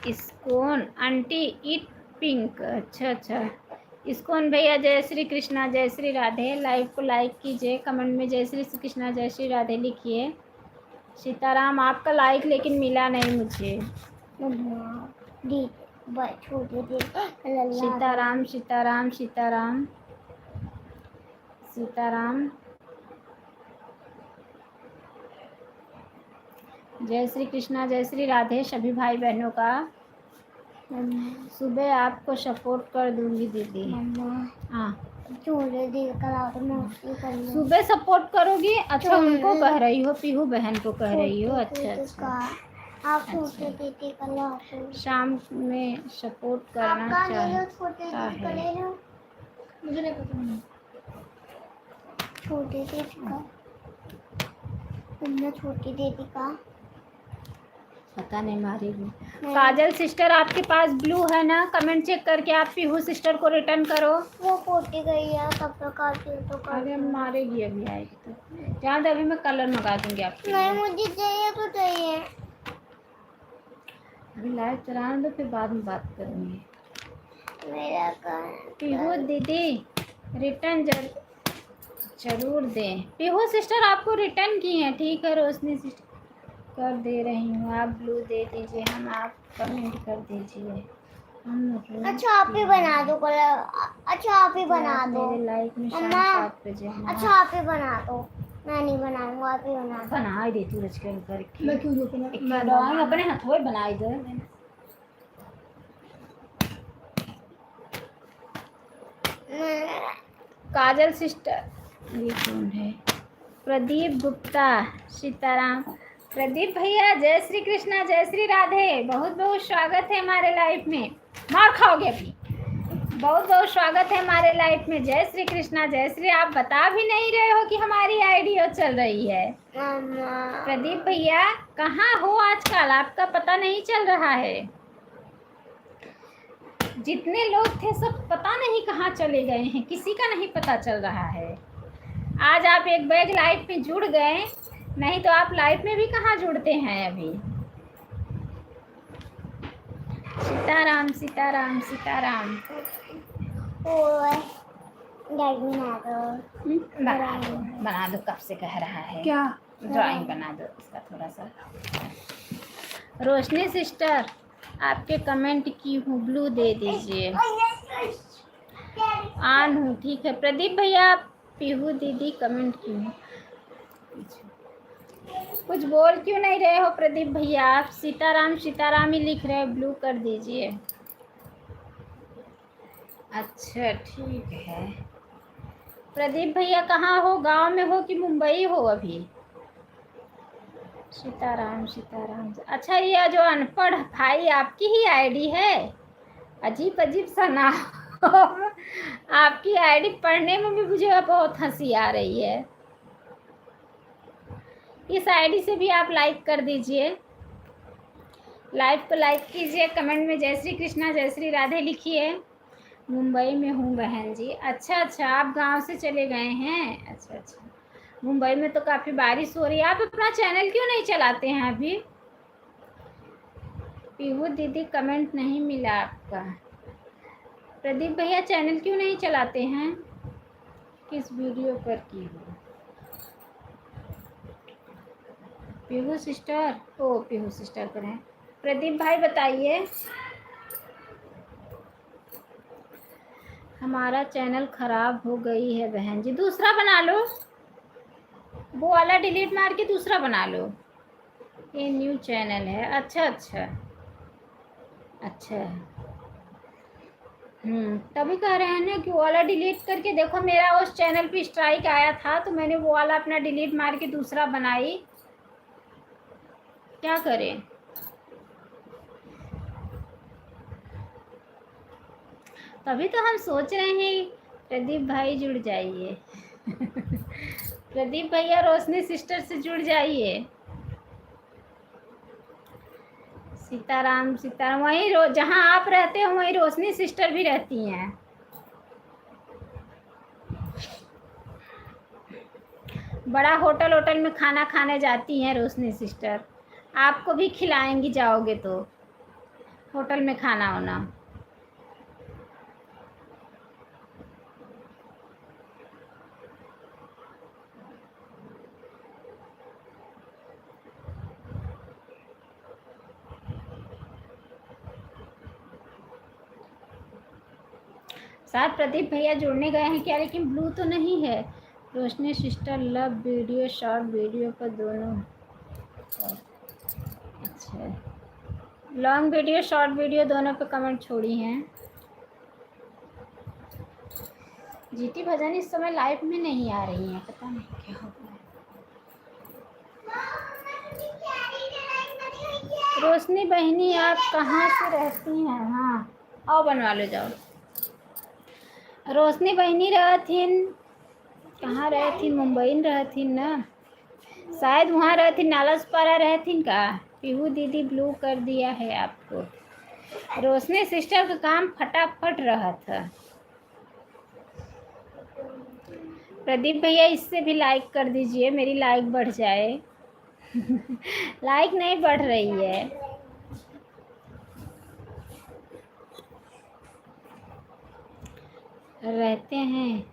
S1: इस्कोन आंटी ईट पिंक। अच्छा अच्छा, इस्कोन भैया जय श्री कृष्णा, जय श्री राधे। लाइव को लाइक कीजिए, कमेंट में जय श्री कृष्णा जय श्री राधे लिखिए। सीताराम आपका लाइक लेकिन मिला नहीं मुझे।
S2: छोटे दीदी
S1: सीताराम सीताराम सीताराम सीताराम, जय श्री कृष्णा जय श्री राधे सभी भाई बहनों का। सुबह आपको सपोर्ट कर दूंगी दीदी। हाँ,
S2: छोटे दीदी का ला दो, मैं उससे कर लूँगी।
S1: सुबह सपोर्ट करोगी? अच्छा उनको कह रही हो, पीहू बहन को कह रही हो। अच्छा अच्छा,
S2: आप छोटे दीदी का ला दो।
S1: शाम में सपोर्ट करना
S2: छोटे दीदी का
S1: चाहता
S2: ले
S1: है।
S2: लो। मुझे नहीं पता। छोटे दीदी का तुमने छोटी दीदी का
S1: पता नहीं मारेगी। काजल सिस्टर आपके पास ब्लू है ना? कमेंट चेक करके आप पीहू सिस्टर को रिटर्न करो।
S2: वो पोती गई है, कब तक आती है तो कर
S1: अरे मारेगी, अभी आएगी तो। जहाँ अभी मैं कलर मंगा दूंगी आपके
S2: नहीं,
S1: लिए।
S2: मुझे चाहिए तो चाहिए।
S1: अभी लाइव चलाने दो, फिर बाद में बात करूंगी।
S2: मेरा
S1: पीहू दीदी रिटर्न जरूर दें। पीहू सिस्टर आपको रिटर्न की है, ठीक है। रोशनी सिस्टर कर दे रही हूँ, आप ब्लू दे दीजिए, हम आप कमेंट कर दीजिए। हम
S2: अच्छा आप ही बना दो कलर। अच्छा आप ही बना दो
S1: मेरे लाइक में शाम
S2: मम्मा।
S1: 7 बजे।
S2: अच्छा आप ही बना दो, मैं नहीं बनाऊंगा, आप ही बना दो।
S1: बना ही देती रच करके।
S3: मैं क्यों
S1: मैं अपने हाथों बनाई दे। काजल सिस्टर, ये कौन है? प्रदीप गुप्ता, सीताराम। प्रदीप भैया जय श्री कृष्णा, जय श्री राधे। बहुत बहुत स्वागत है हमारे लाइफ में। मार खाओगे अभी। बहुत बहुत स्वागत है हमारे लाइफ में। जय श्री कृष्णा, जय श्री। आप बता भी नहीं रहे हो कि हमारी आईडियो चल रही है। प्रदीप भैया कहाँ हो आजकल? आपका पता नहीं चल रहा है। जितने लोग थे सब पता नहीं कहाँ चले गए हैं, किसी का नहीं पता चल रहा है। आज आप एक बैग लाइफ में जुड़ गए, नहीं तो आप लाइफ में भी कहाँ जुड़ते हैं अभी। सीताराम सीताराम सीताराम। बना दो, कब से कह रहा है।
S3: क्या
S1: ड्राइंग बना दो इसका थोड़ा सा। रोशनी सिस्टर आपके कमेंट की हूँ, ब्लू दे दीजिए। ऑन हूँ, ठीक है। प्रदीप भैया पीहू दीदी कमेंट की हूँ। कुछ बोल क्यों नहीं रहे हो प्रदीप भैया? आप सीताराम सीताराम ही लिख रहे हो, ब्लू कर दीजिए। अच्छा ठीक है। प्रदीप भैया कहाँ हो? गांव में हो कि मुंबई हो अभी? सीताराम सीताराम। अच्छा ये जो अनपढ़ भाई आपकी ही आईडी है? अजीब अजीब सा नाम। आपकी आईडी पढ़ने में भी मुझे बहुत हंसी आ रही है। इस आईडी से भी आप लाइक कर दीजिए, लाइव को लाइक कीजिए, कमेंट में जय श्री कृष्णा जय श्री राधे लिखिए। मुंबई में हूँ बहन जी। अच्छा अच्छा, आप गांव से चले गए हैं। अच्छा अच्छा, मुंबई में तो काफ़ी बारिश हो रही है। आप अपना चैनल क्यों नहीं चलाते हैं अभी? पीहू दीदी कमेंट नहीं मिला आपका। प्रदीप भैया चैनल क्यों नहीं चलाते हैं? किस वीडियो पर की हो? पीहू सिस्टर, ओ पीहू सिस्टर पर हैं। प्रदीप भाई बताइए। हमारा चैनल खराब हो गई है बहन जी, दूसरा बना लो। वो वाला डिलीट मार के दूसरा बना लो। ये न्यू चैनल है। अच्छा अच्छा अच्छा। तभी कह रहे हैं ना कि वो वाला डिलीट करके देखो। मेरा उस चैनल पे स्ट्राइक आया था तो मैंने वो वाला अपना डिलीट मार के दूसरा बनाई। क्या करें? तभी तो हम सोच रहे हैं प्रदीप भाई जुड़ जाइए। प्रदीप भैया रोशनी सिस्टर से जुड़ जाइए। सीताराम सीताराम। वहीं जहाँ आप रहते हो वहीं रोशनी सिस्टर भी रहती हैं। बड़ा होटल में खाना खाने जाती हैं रोशनी सिस्टर। आपको भी खिलाएंगी जाओगे तो, होटल में खाना होना। शायद प्रदीप भैया जुड़ने गए हैं क्या? लेकिन ब्लू तो नहीं है। Roshni sister love video short video पर दोनों। अच्छा, लॉन्ग वीडियो शॉर्ट वीडियो दोनों पे कमेंट छोड़ी हैं। जीती भजन इस समय लाइव में नहीं आ रही हैं, पता नहीं क्या हो गया। रोशनी बहनी आप कहाँ से रहती हैं? हाँ आओ बनवा लो जाओ। रोशनी बहनी रहथिन कहाँ रहथिन? मुंबई में रहथिन ना। शायद वहाँ रहती नालसपारा रहती का। पीहू दीदी ब्लू कर दिया है आपको। रोशनी सिस्टर का काम फटाफट रहा था। प्रदीप भैया इससे भी लाइक कर दीजिए, मेरी लाइक बढ़ जाए। लाइक नहीं बढ़ रही है। रहते हैं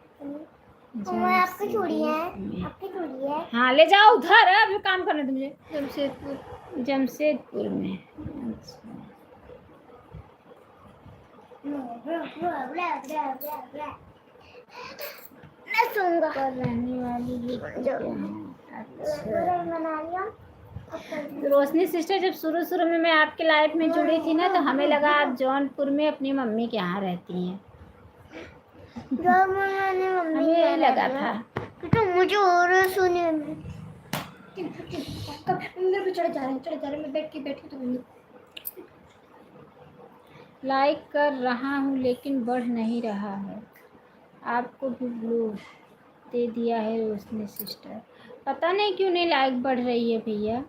S2: आपकी चूड़ी है, आपकी चूड़ी है।
S1: हाँ ले जाओ उधर, अभी काम करने दो मुझे। जमशेदपुर में।
S2: मैं सूंगा
S1: पर रहने वाली भी क्या है? अच्छा। रोशनी सिस्टर, जब शुरू में मैं आपके लाइफ में जुड़ी थी ना, तो हमें लगा आप जौनपुर में अपनी मम्मी के यहाँ रहती हैं। हमें यही लगा था।
S2: तो मुझे और सुने
S3: अंदर भी चढ़े जा रहे हैं, मैं बैठी तो
S1: लाइक कर रहा हूँ लेकिन बढ़ नहीं रहा है। आपको भी ब्लू दे दिया है रोशनी सिस्टर। पता नहीं क्यों नहीं लाइक बढ़ रही है भैया।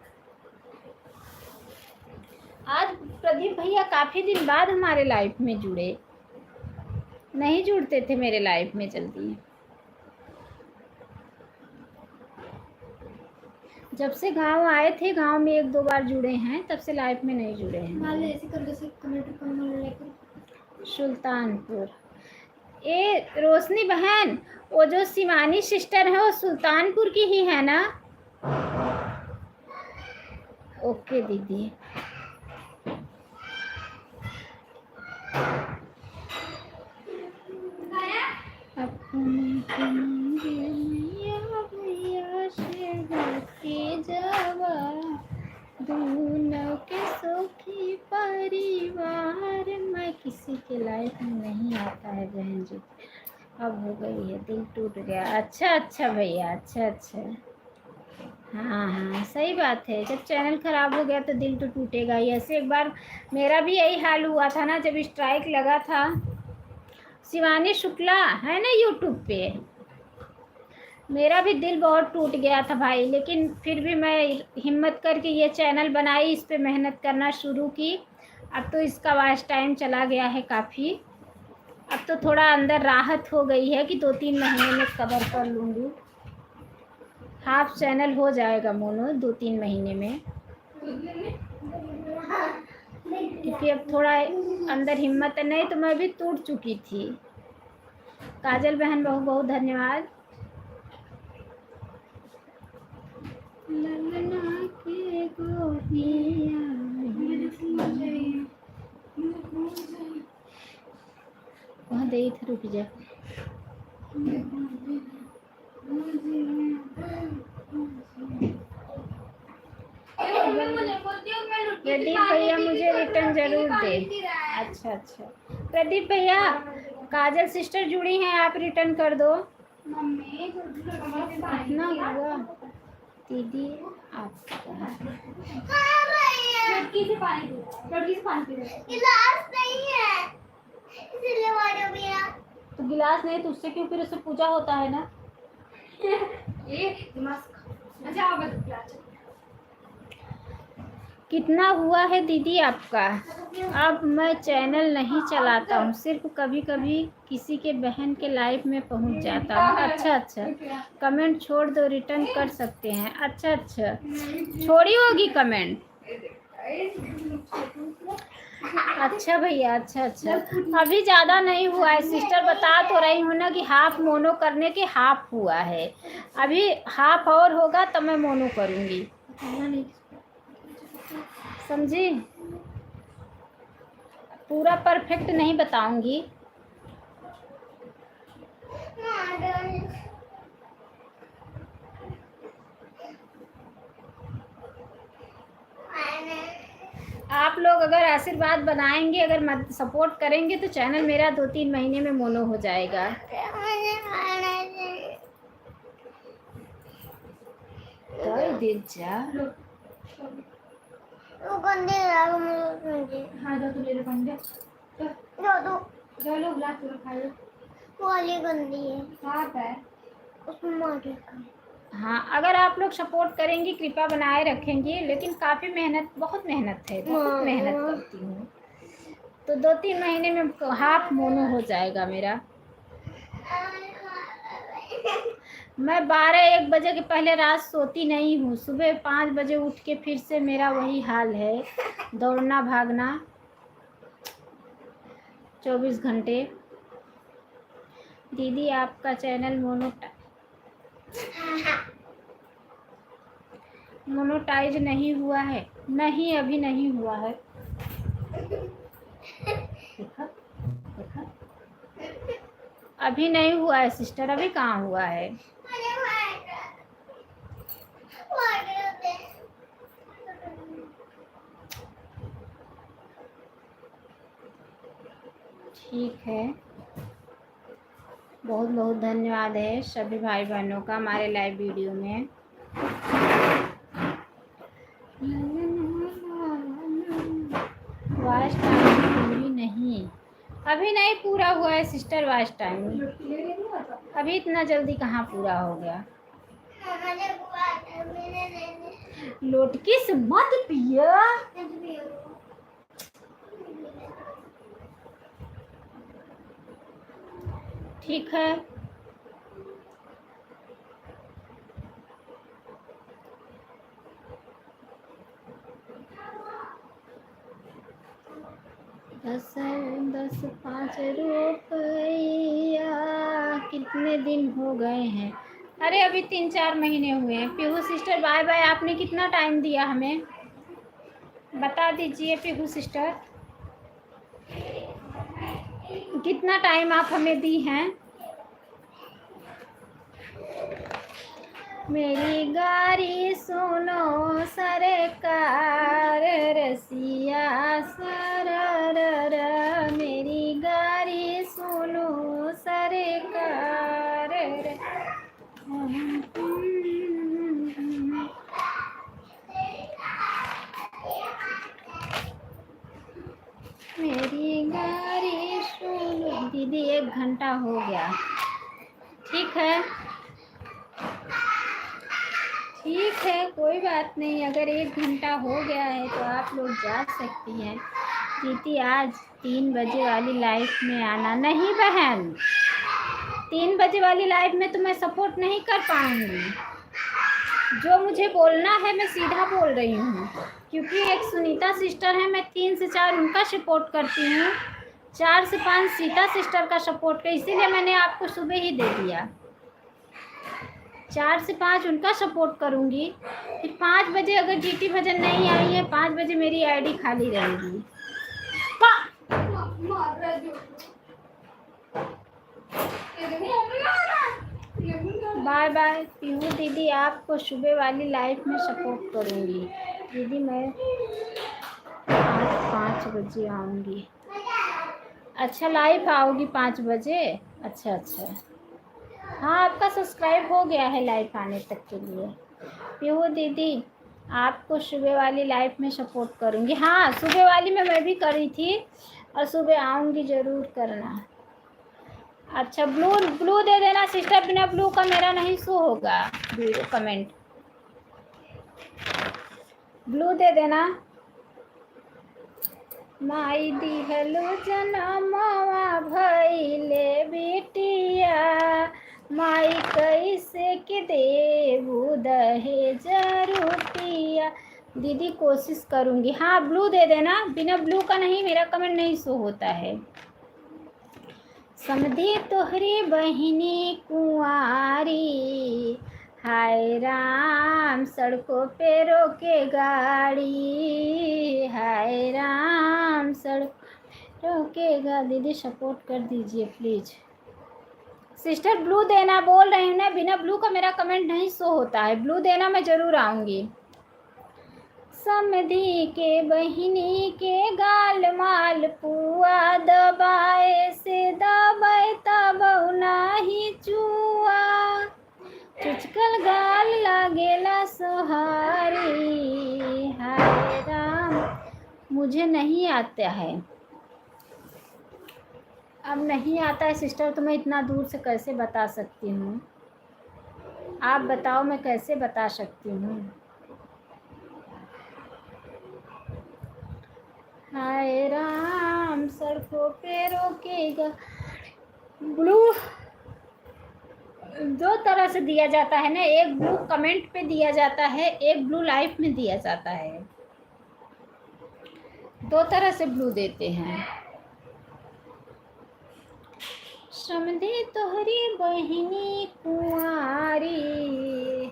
S1: आज प्रदीप भैया काफ़ी दिन बाद हमारे लाइफ में जुड़े, नहीं जुड़ते थे मेरे लाइफ में जल्दी। जब से गांव आए थे, गांव में 1-2 बार जुड़े हैं, तब से लाइफ में नहीं जुड़े हैं। सुल्तानपुर। ए रोशनी बहन, वो जो शिवानी सिस्टर है वो सुल्तानपुर की ही है ना? ओके दीदी। के सुखी परिवार। मैं किसी के लाइफ में नहीं आता है बहन जी, अब हो गई है, दिल टूट गया। अच्छा भैया, अच्छा। हाँ सही बात है, जब चैनल ख़राब हो गया तो दिल तो टूटेगा ही। ऐसे एक बार मेरा भी यही हाल हुआ था ना, जब स्ट्राइक लगा था। शिवानी शुक्ला है ना यूट्यूब पे, मेरा भी दिल बहुत टूट गया था भाई। लेकिन फिर भी मैं हिम्मत करके ये चैनल बनाई, इस पे मेहनत करना शुरू की। अब तो इसका वॉच टाइम चला गया है काफ़ी। अब तो थोड़ा अंदर राहत हो गई है कि 2-3 महीने में कवर कर लूँगी। हाफ चैनल हो जाएगा मोनो 2-3 महीने में, क्योंकि अब थोड़ा अंदर हिम्मत है। नहीं तो मैं भी टूट चुकी थी। काजल बहन बहुत बहुत धन्यवाद। वहाँ दे थे, रुक जा। प्रदीप भैया मुझे रिटर्न जरूर दे। अच्छा प्रदीप भैया, काजल सिस्टर जुड़ी हैं, आप रिटर्न कर दो। कितना हुआ दीदी आपका?
S2: गिलास नहीं है, इसलिए वाला भैया।
S1: तो गिलास नहीं तो उससे क्यों, फिर उससे पूजा होता है ना। कितना हुआ है दीदी आपका? अब मैं चैनल नहीं चलाता हूँ, सिर्फ कभी कभी किसी के बहन के लाइव में पहुँच जाता हूँ। अच्छा कमेंट छोड़ दो, रिटर्न कर सकते हैं। अच्छा छोड़ी होगी कमेंट। अच्छा भैया, अच्छा अभी ज़्यादा नहीं हुआ है सिस्टर, बता तो रही हूँ ना कि हाफ मोनो करने के हाफ हुआ है। अभी हाफ और होगा तब मैं मोनो करूँगी, समझी? पूरा परफेक्ट नहीं बताऊंगी। आप लोग अगर आशीर्वाद बनाएंगे, अगर मत सपोर्ट करेंगे तो चैनल मेरा 2-3 महीने में मोनो हो जाएगा। दिल जा
S2: वो गंदे मुझे।
S3: हाँ जा, तू ले ले पानी दे। लो ग्लास पूरा खा लो।
S2: वो वाली गंदी है,
S3: साफ है
S2: उसमें मार के
S1: हाँ, अगर आप लोग सपोर्ट करेंगी, कृपा बनाए रखेंगी, लेकिन काफ़ी मेहनत, बहुत मेहनत है, बहुत मेहनत करती हूँ। तो 2-3 महीने में हाफ मोनो हो जाएगा मेरा। मैं 12-1 बजे के पहले रात सोती नहीं हूँ। सुबह 5 बजे उठ के फिर से मेरा वही हाल है, दौड़ना भागना 24 घंटे। दीदी आपका चैनल मोनोटाइज नहीं हुआ है? नहीं, अभी नहीं हुआ है। देखा देखा, अभी नहीं हुआ है सिस्टर, अभी कहाँ हुआ है। ठीक है, बहुत बहुत धन्यवाद है सभी भाई बहनों का हमारे लाइव वीडियो में। वॉच टाइम पूरी नहीं, अभी नहीं पूरा हुआ है सिस्टर वॉच टाइम, अभी इतना जल्दी कहाँ पूरा हो गया। लोटकी से मत पिया। ठीक है, दस 5 रुपया कितने दिन हो गए हैं? अरे अभी 3-4 महीने हुए हैं। Pihu sister bye bye. आपने कितना टाइम दिया हमें बता दीजिए। पीहू सिस्टर कितना टाइम आप हमें दी हैं? मेरी गाड़ी सुनो सरकार रसिया सरर, मेरी गाड़ी सुनो सरकार। मेरी गाड़ी सुनो। दीदी 1 घंटा हो गया। ठीक है, ठीक है, कोई बात नहीं। अगर 1 घंटा हो गया है तो आप लोग जा सकती हैं। दीदी आज 3 बजे वाली लाइव में आना। नहीं बहन, 3 बजे वाली लाइव में तो मैं सपोर्ट नहीं कर पाऊंगी। जो मुझे बोलना है मैं सीधा बोल रही हूँ, क्योंकि एक सुनीता सिस्टर है, मैं 3 से 4 उनका सपोर्ट करती हूँ, 4 से 5 सीता सिस्टर का सपोर्ट कर, इसीलिए मैंने आपको सुबह ही दे दिया। 4 से 5 उनका सपोर्ट करूँगी, फिर 5 बजे अगर जीती भजन नहीं आई है, 5 बजे मेरी आईडी खाली रहेगी। Bye bye. पीहू दीदी आपको सुबह वाली लाइफ में सपोर्ट करूँगी। दीदी मैं 5 बजे आऊँगी। अच्छा, लाइव आओगी 5 बजे? अच्छा अच्छा, हाँ, आपका सब्सक्राइब हो गया है लाइव आने तक के लिए। पीहू दीदी आपको सुबह वाली लाइव में सपोर्ट करूँगी। हाँ, सुबह वाली में मैं भी करी थी और सुबह आऊँगी, ज़रूर करना। अच्छा, ब्लू दे देना सिस्टर, बिना ब्लू का मेरा नहीं शो होगा वीडियो कमेंट। ब्लू दे देना। माई दिहलो जनमवा भइले बिटिया, माई कैसे के देबू दहेज रुपिया। दीदी कोशिश करूँगी। हाँ, ब्लू दे देना, बिना ब्लू का नहीं, मेरा कमेंट नहीं शो होता है। समधी तोहरी बहिनी कुंवारी, हाय राम सड़कों पे रोके गाड़ी, हाय राम सड़क रोकेगा। दीदी सपोर्ट कर दीजिए प्लीज़। सिस्टर ब्लू देना, बोल रही हूँ ना, बिना ब्लू का मेरा कमेंट नहीं शो होता है। ब्लू देना, मैं ज़रूर आऊँगी। समधी के बहिनी के गाल माल पुआ, दबाए से दबाए तब नाही चुआ, चुचकल गाल लागेला सोहारी, हाय राम। मुझे नहीं आता है, अब नहीं आता है सिस्टर, तो मैं इतना दूर से कैसे बता सकती हूँ। आप बताओ मैं कैसे बता सकती हूँ। हाय राम सड़कों पे रोकेगा। ब्लू दो तरह से दिया जाता है ना, एक ब्लू कमेंट पे दिया जाता है, एक ब्लू लाइफ में दिया जाता है। दो तरह से ब्लू देते हैं। समझे तोहरी बहिनी कुंवारी,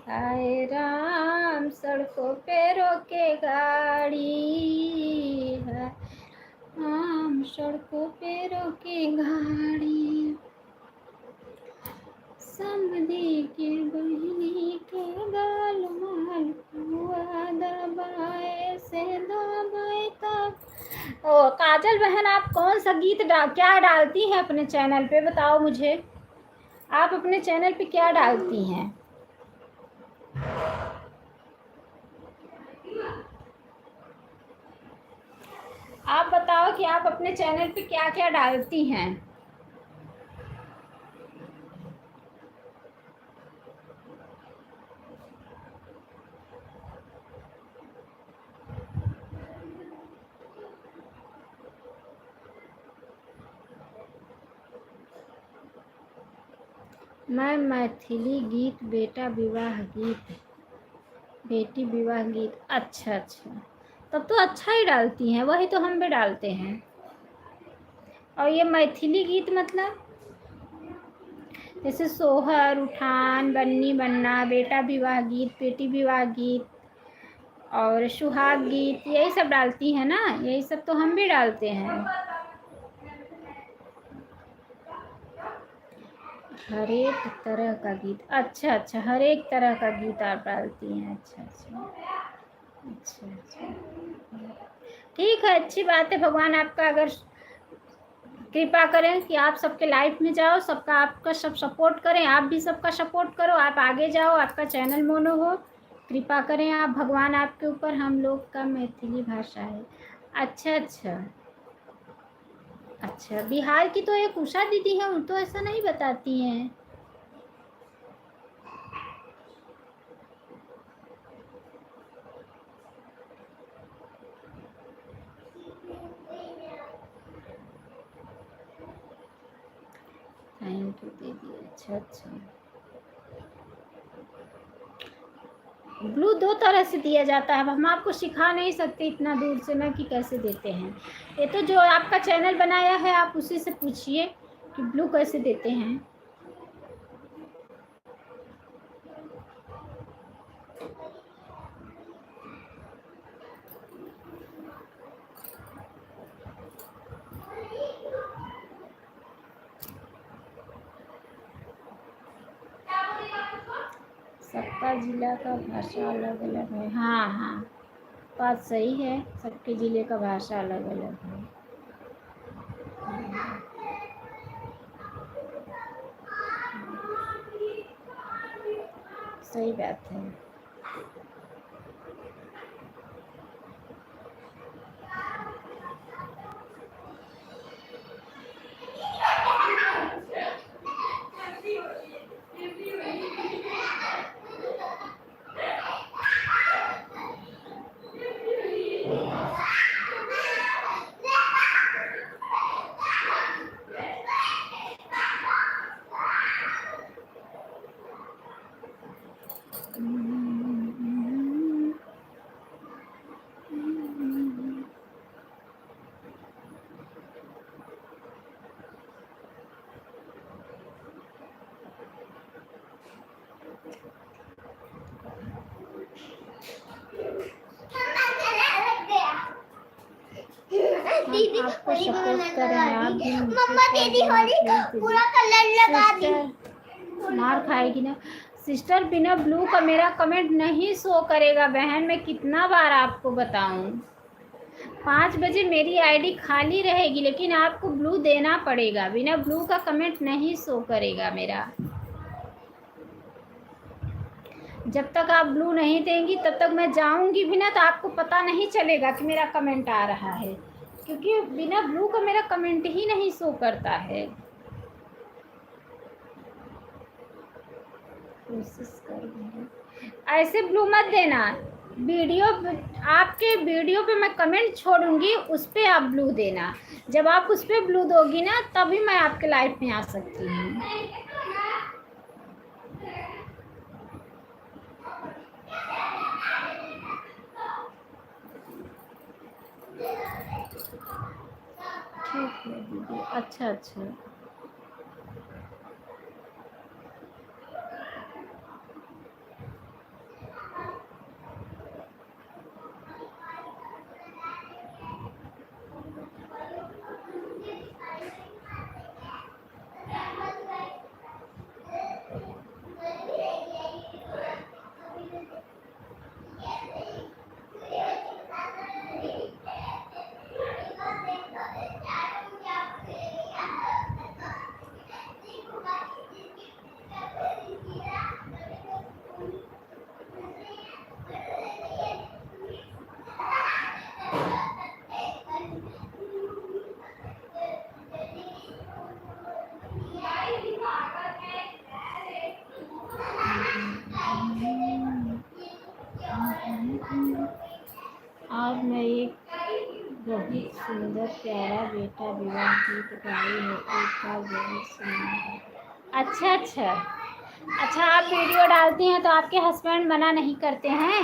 S1: हाय राम सड़कों पे रोके गाड़ी, हाय राम सड़कों पे रोके गाड़ी। समझी के बहिनी के गाल माल हुआ दबाए से दबाए तब। ओ काजल बहन, आप कौन सा गीत क्या डालती हैं अपने चैनल पे, बताओ मुझे। आप अपने चैनल पे क्या डालती हैं? आप बताओ कि आप अपने चैनल पे क्या क्या डालती हैं। मैं मैथिली गीत, बेटा विवाह गीत, बेटी विवाह गीत। अच्छा अच्छा, तब तो अच्छा ही डालती हैं, वही तो हम भी डालते हैं। और ये मैथिली गीत मतलब जैसे सोहर, उठान, बन्नी बन्ना, बेटा विवाह गीत, बेटी विवाह गीत और सुहाग गीत, यही सब डालती हैं ना, यही सब तो हम भी डालते हैं। हर एक तरह का गीत। अच्छा अच्छा, हर एक तरह का गीत आप डालती हैं। अच्छा अच्छा अच्छा अच्छा, ठीक है, अच्छी बात है। भगवान आपका अगर कृपा करें कि आप सबके लाइफ में जाओ, सबका आपका सब सपोर्ट करें, आप भी सबका सपोर्ट करो, आप आगे जाओ, आपका चैनल मोनो हो। कृपा करें आप, भगवान आपके ऊपर। हम लोग का मैथिली भाषा है। अच्छा अच्छा अच्छा, बिहार की तो एक उषा दीदी है, उन तो ऐसा नहीं बताती हैं। थैंक यू दीदी। अच्छा अच्छा, ब्लू दो तरह से दिया जाता है, अब हम आपको सिखा नहीं सकते इतना दूर से ना कि कैसे देते हैं। ये तो जो आपका चैनल बनाया है आप उसी से पूछिए कि ब्लू कैसे देते हैं। सबका ज़िला का भाषा अलग अलग है। हाँ हाँ, बात सही है, सबके ज़िले का भाषा अलग अलग है। सही बात है।
S2: दीदी
S1: आपको
S2: होली
S1: सपोर्ट
S2: मनाने
S1: करें,
S2: लगा
S1: आप
S2: दी।
S1: भी मुझे
S2: मम्मा
S1: कर
S2: दीदी
S1: देना
S2: होली का
S1: प्लीज
S2: पूरा कलर लगा दी।
S1: सिस्टर मार खाएगी ना। सिस्टर बिना ब्लू का मेरा कमेंट नहीं शो करेगा बहन, मैं कितना बार आपको बताऊं। 5 बजे मेरी आईडी खाली रहेगी, लेकिन आपको ब्लू देना पड़ेगा, बिना ब्लू का कमेंट नहीं शो करेगा मेरा। जब तक आप ब्लू नहीं देंगी तब तक मैं जाऊंगी भी ना तो आपको पता नहीं चलेगा कि मेरा कमेंट आ रहा है, क्योंकि बिना ब्लू का मेरा कमेंट ही नहीं शो करता है। कोशिश करूँगी। ऐसे ब्लू मत देना। वीडियो आपके वीडियो पे मैं कमेंट छोड़ूंगी, उस पे आप ब्लू देना। जब आप उस पे ब्लू दोगी ना तभी मैं आपके लाइफ में आ सकती हूँ। ठीक है दीदी। अच्छा अच्छा। आज मैं एक बहुत सुंदर प्यारा बेटा विवाह गीत गाई है, एक बार जरूर सुनना। अच्छा अच्छा। अच्छा, आप वीडियो डालती हैं तो आपके हस्बैंड मना नहीं करते हैं?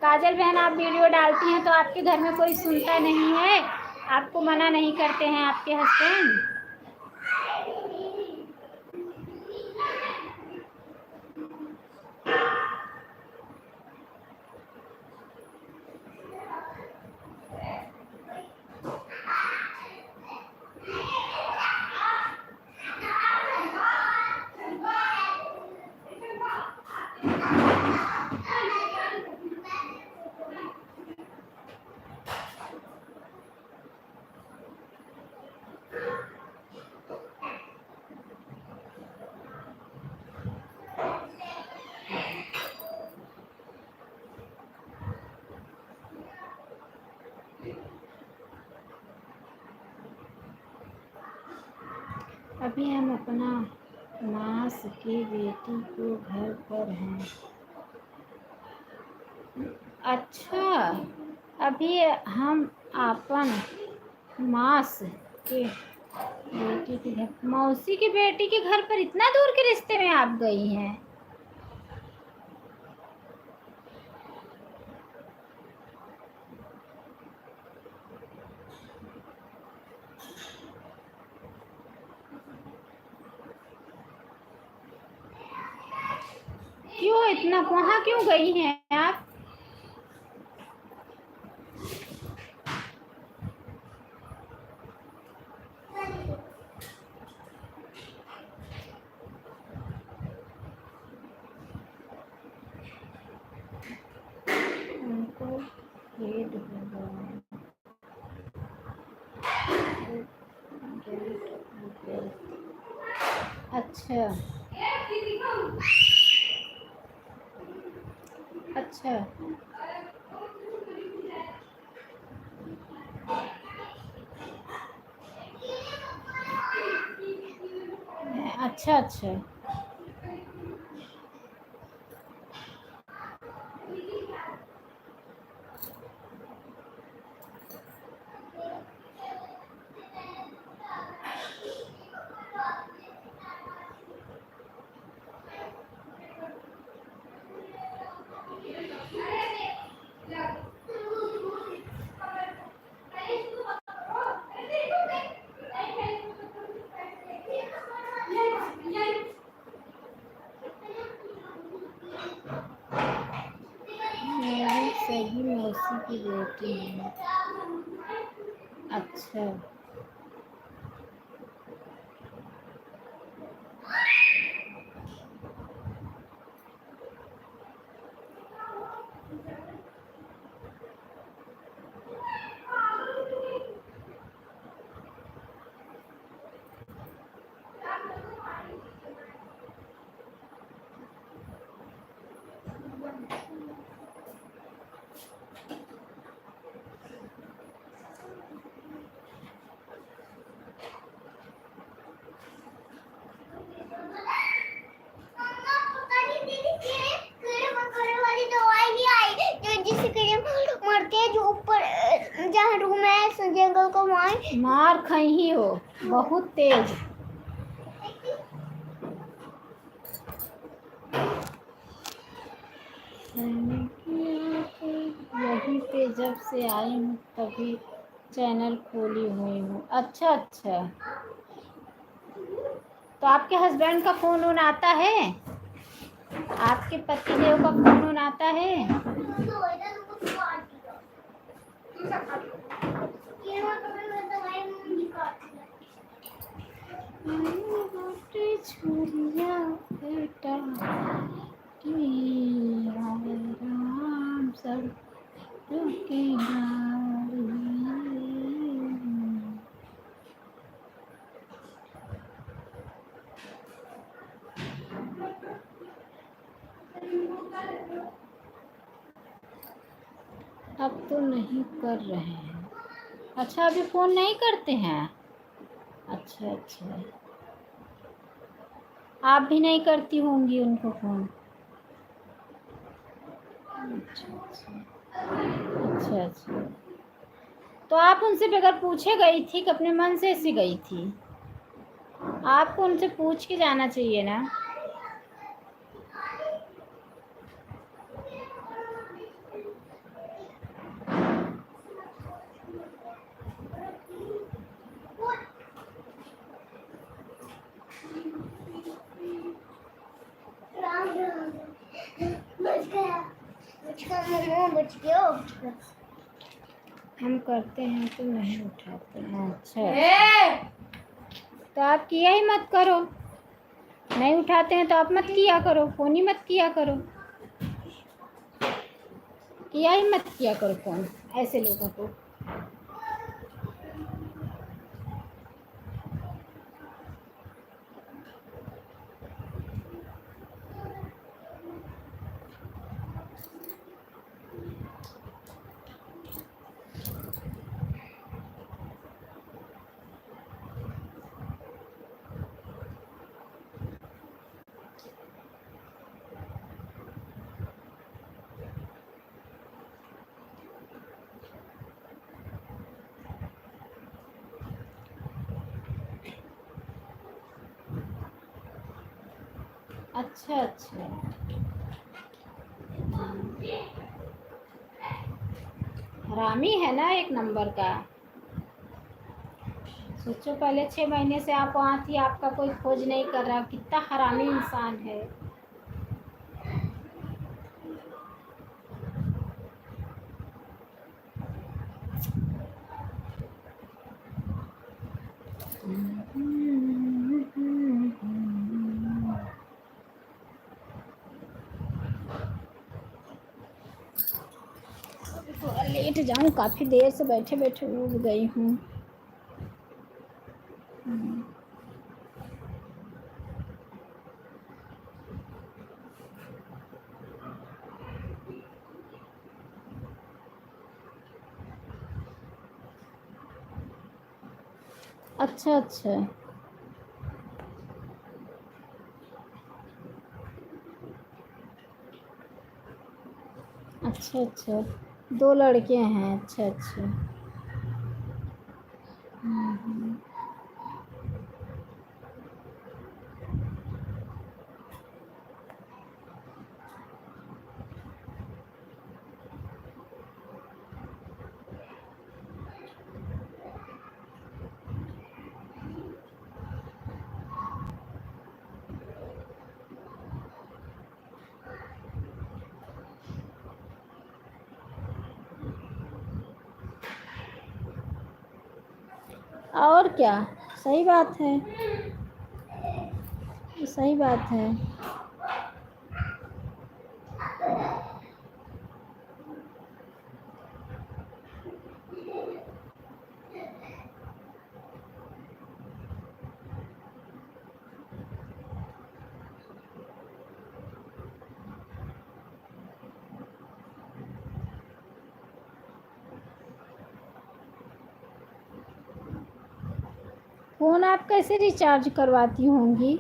S1: काजल बहन, आप वीडियो डालती हैं तो आपके घर में कोई सुनता नहीं है? आपको मना नहीं करते हैं आपके हस्बैंड? अभी हम अपना मास की बेटी को घर पर हैं। अच्छा, अभी हम अपन मास के बेटी के घर, मौसी की बेटी के घर पर इतना दूर के रिश्ते में आप गई हैं? क्यों इतना, वहाँ क्यों गई हैं आप? उनको खेद होगा। अच्छा अच्छा। अच्छा अच्छा। मेरी सगी मौसी की बेटी है। अच्छा।
S2: जी अंकल को मार
S1: मार खाई ही हो, बहुत तेज। यहीं पे जब से आई हूँ तभी चैनल खोली हुई हूँ। अच्छा अच्छा, तो आपके हस्बैंड का फ़ोन वोन आता है? आपके पतिदेव का फ़ोन वोन आता है? छुरिया बेटा राम सब रुके अब तो नहीं कर रहे हैं। अच्छा, अभी फ़ोन नहीं करते हैं? अच्छा अच्छा, आप भी नहीं करती होंगी उनको फ़ोन? अच्छा अच्छा, अच्छा अच्छा, तो आप उनसे बगैर पूछे गई थी कि अपने मन से ऐसी गई थी? आपको उनसे पूछ के जाना चाहिए ना। हम करते हैं तो नहीं उठाते हैं। अच्छा, तो आप किया ही मत करो। नहीं उठाते हैं तो आप मत किया करो, फ़ोन ही मत किया करो, किया ही मत किया करो फ़ोन ऐसे लोगों को। अच्छा अच्छा, हरामी है ना एक नंबर का। सोचो, पहले 6 महीने से आप वहाँ थी, आपका कोई खोज नहीं कर रहा, कितना हरामी इंसान है। थोड़ा लेट जाऊँ, काफ़ी देर से बैठे बैठे उब गई हूँ। अच्छा अच्छा, अच्छा अच्छा, 2 लड़के हैं। अच्छा अच्छा, और क्या, सही बात है, सही बात है। फ़ोन आप कैसे रिचार्ज करवाती होंगी?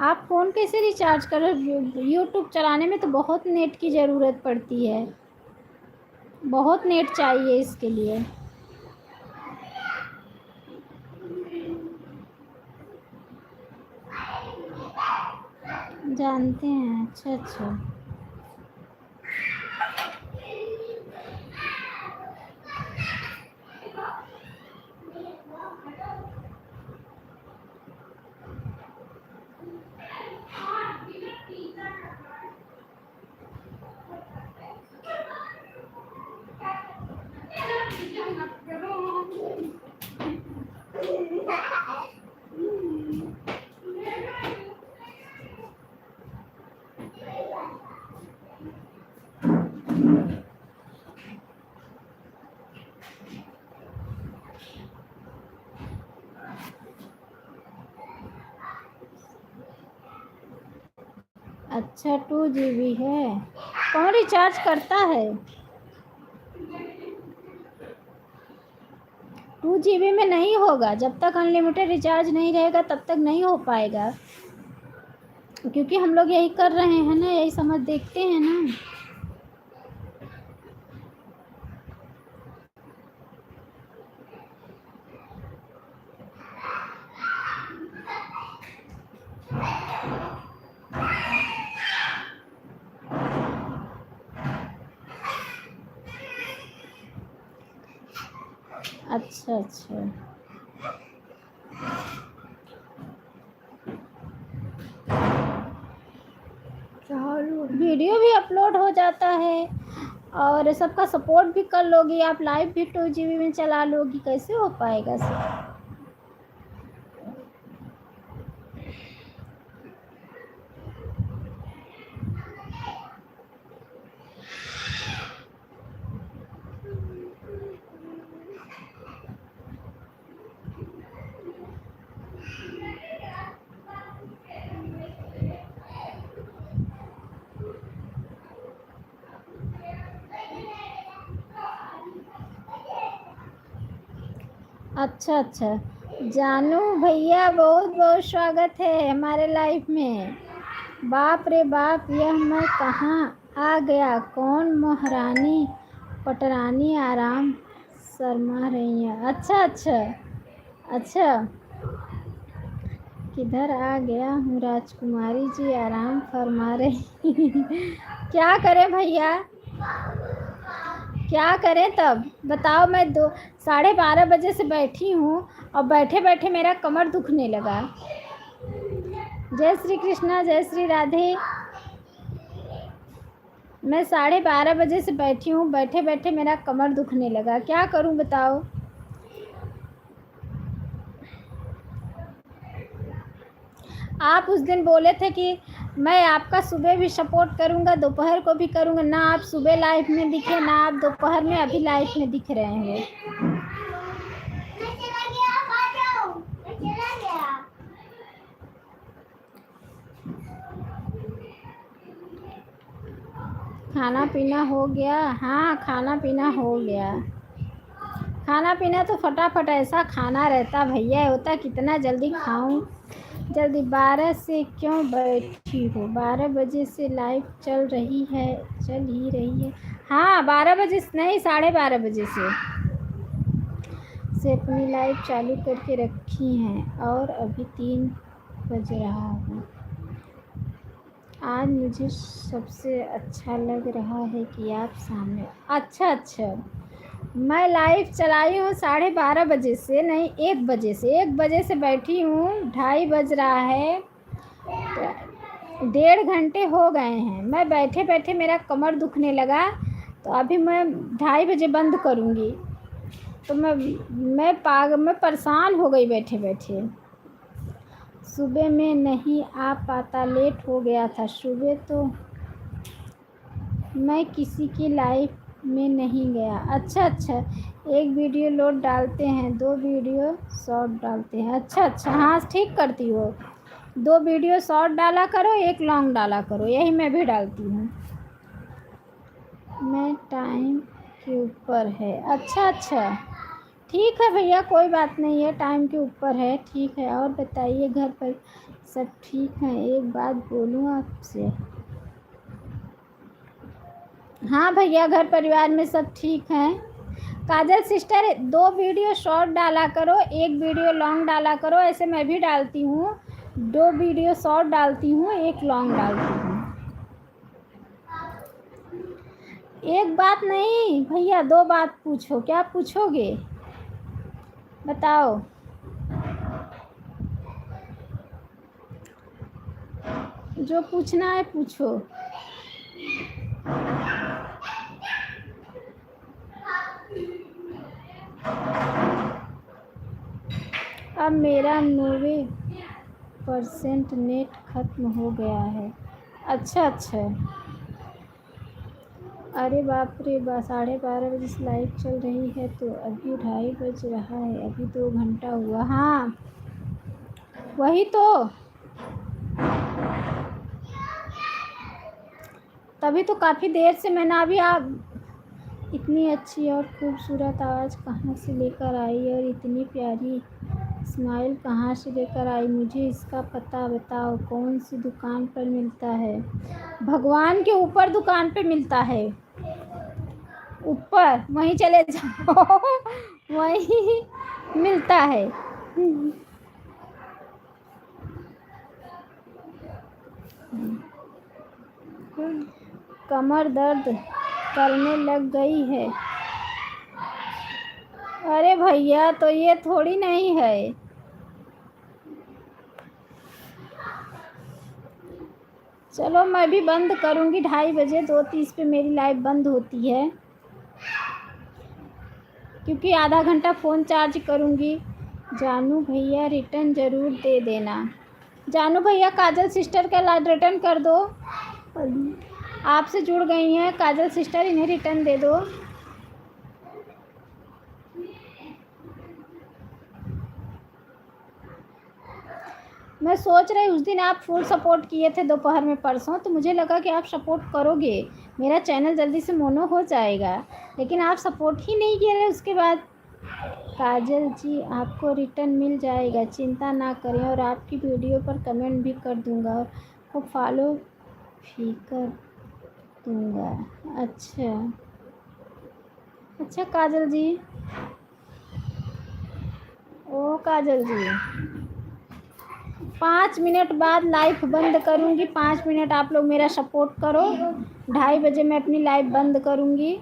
S1: आप फ़ोन कैसे रिचार्ज कर? यूट्यूब चलाने में तो बहुत नेट की ज़रूरत पड़ती है। बहुत नेट चाहिए इसके लिए। जानते हैं, अच्छा अच्छा। अच्छा 2 GB है। कौन रिचार्ज करता है? 2 GB में नहीं होगा। जब तक अनलिमिटेड रिचार्ज नहीं रहेगा तब तक नहीं हो पाएगा, क्योंकि हम लोग यही कर रहे हैं ना, यही समझ देखते हैं ना। अच्छा अच्छा। वीडियो भी अपलोड हो जाता है और सबका सपोर्ट भी कर लोगी आप। लाइव भी 2 GB में चला लोगी, कैसे हो पाएगा सब? अच्छा अच्छा। जानू भैया बहुत बहुत स्वागत है हमारे लाइफ में। बाप रे बाप, यह मैं कहाँ आ गया? कौन महारानी पटरानी आराम शर्मा रही है? अच्छा अच्छा अच्छा। किधर आ गया हूँ राजकुमारी जी, आराम फरमा रही। क्या करें भैया, क्या करें तब बताओ। मैं 12:30 बजे से बैठी हूँ और बैठे बैठे मेरा कमर दुखने लगा। जय श्री कृष्णा, जय श्री राधे। मैं 12:30 बजे से बैठी हूँ, बैठे बैठे मेरा कमर दुखने लगा। क्या करूँ बताओ। आप उस दिन बोले थे कि मैं आपका सुबह भी सपोर्ट करूंगा, दोपहर को भी करूंगा। ना आप सुबह लाइफ में दिखे, ना आप दोपहर में अभी लाइफ में दिख रहे हैं। खाना पीना हो गया? हाँ खाना पीना हो गया। खाना पीना तो फटाफट ऐसा खाना रहता भैया, होता कितना जल्दी खाऊं जल्दी। 12 से क्यों बैठी हो? 12 बजे से लाइव चल ही रही है। हाँ 12 बजे नहीं, 12:30 बजे से अपनी लाइव चालू करके रखी हैं और अभी 3 बज रहा है। आज मुझे सबसे अच्छा लग रहा है कि आप सामने। अच्छा अच्छा। मैं लाइव चलाई हूँ 12:30 बजे से, नहीं 1 बजे से। 1 बजे से बैठी हूँ, 2:30 बज रहा है, तो 1.5 घंटे हो गए हैं। मैं बैठे बैठे मेरा कमर दुखने लगा, तो अभी मैं 2:30 बजे बंद करूँगी। तो मैं परेशान हो गई बैठे बैठे। सुबह में नहीं आ पाता, लेट हो गया था। सुबह तो मैं किसी की लाइफ में नहीं गया। अच्छा अच्छा। 1 वीडियो लोड डालते हैं, 2 वीडियो शॉर्ट डालते हैं। अच्छा अच्छा, हाँ ठीक करती हो। 2 वीडियो शॉर्ट डाला करो, 1 लॉन्ग डाला करो, यही मैं भी डालती हूँ। मैं टाइम के ऊपर है। अच्छा अच्छा, ठीक है भैया, कोई बात नहीं है, टाइम के ऊपर है, ठीक है। और बताइए घर पर सब ठीक हैं? एक बात बोलूँ आपसे, हाँ भैया, घर परिवार में सब ठीक हैं। काजल सिस्टर 2 वीडियो शॉर्ट डाला करो, 1 वीडियो लॉन्ग डाला करो। ऐसे मैं भी डालती हूँ, 2 वीडियो शॉर्ट डालती हूँ, 1 लॉन्ग डालती हूँ। एक बात नहीं भैया, 2 बात पूछो। क्या पूछोगे बताओ? जो पूछना है पूछो। अब मेरा 90% नेट ख़त्म हो गया है। अच्छा अच्छा। अरे बाप रे, 12:30 बजे से लाइव चल रही है तो अभी 2:30 बज रहा है, अभी 2 घंटा हुआ। हाँ वही तो, तभी तो काफ़ी देर से मैंने अभी। आप इतनी अच्छी और खूबसूरत आवाज़ कहाँ से लेकर आई, और इतनी प्यारी स्माइल कहाँ से लेकर आई? मुझे इसका पता बताओ, कौन सी दुकान पर मिलता है? भगवान के ऊपर दुकान पे मिलता है, ऊपर वहीं चले जाओ वहीं मिलता है। कमर दर्द करने लग गई है। अरे भैया, तो ये थोड़ी नहीं है। चलो मैं भी बंद करूँगी 2:30 बजे, 2:30 पे मेरी लाइव बंद होती है, क्योंकि आधा घंटा फ़ोन चार्ज करूँगी। जानू भैया रिटर्न ज़रूर दे देना। जानू भैया काजल सिस्टर का रिटर्न कर दो, आपसे जुड़ गई हैं काजल सिस्टर, इन्हें रिटर्न दे दो। मैं सोच रही, उस दिन आप फुल सपोर्ट किए थे दोपहर में परसों, तो मुझे लगा कि आप सपोर्ट करोगे, मेरा चैनल जल्दी से मोनो हो जाएगा, लेकिन आप सपोर्ट ही नहीं किए उसके बाद। काजल जी आपको रिटर्न मिल जाएगा, चिंता ना करें, और आपकी वीडियो पर कमेंट भी कर दूंगा और खूब फॉलो भी कर दूंगा। अच्छा अच्छा काजल जी। ओ काजल जी, 5 मिनट बाद लाइव बंद करूँगी। 5 मिनट आप लोग मेरा सपोर्ट करो, 2:30 बजे मैं अपनी लाइव बंद करूँगी,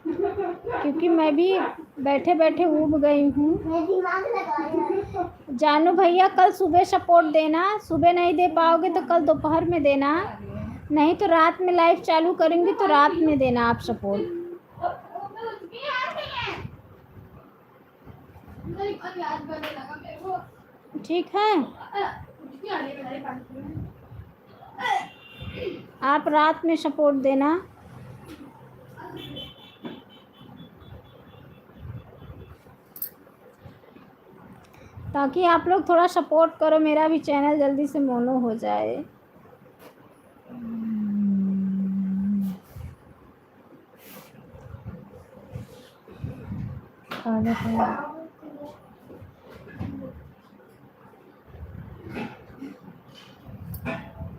S1: क्योंकि मैं भी बैठे बैठे ऊब गई हूँ। जानू भैया कल सुबह सपोर्ट देना, सुबह नहीं दे पाओगे तो कल दोपहर में देना, नहीं तो रात में लाइव चालू करेंगी तो रात में देना आप सपोर्ट। ठीक है, आप रात में सपोर्ट देना। ताकि आप लोग थोड़ा सपोर्ट करो, मेरा भी चैनल जल्दी से मोनो हो जाए।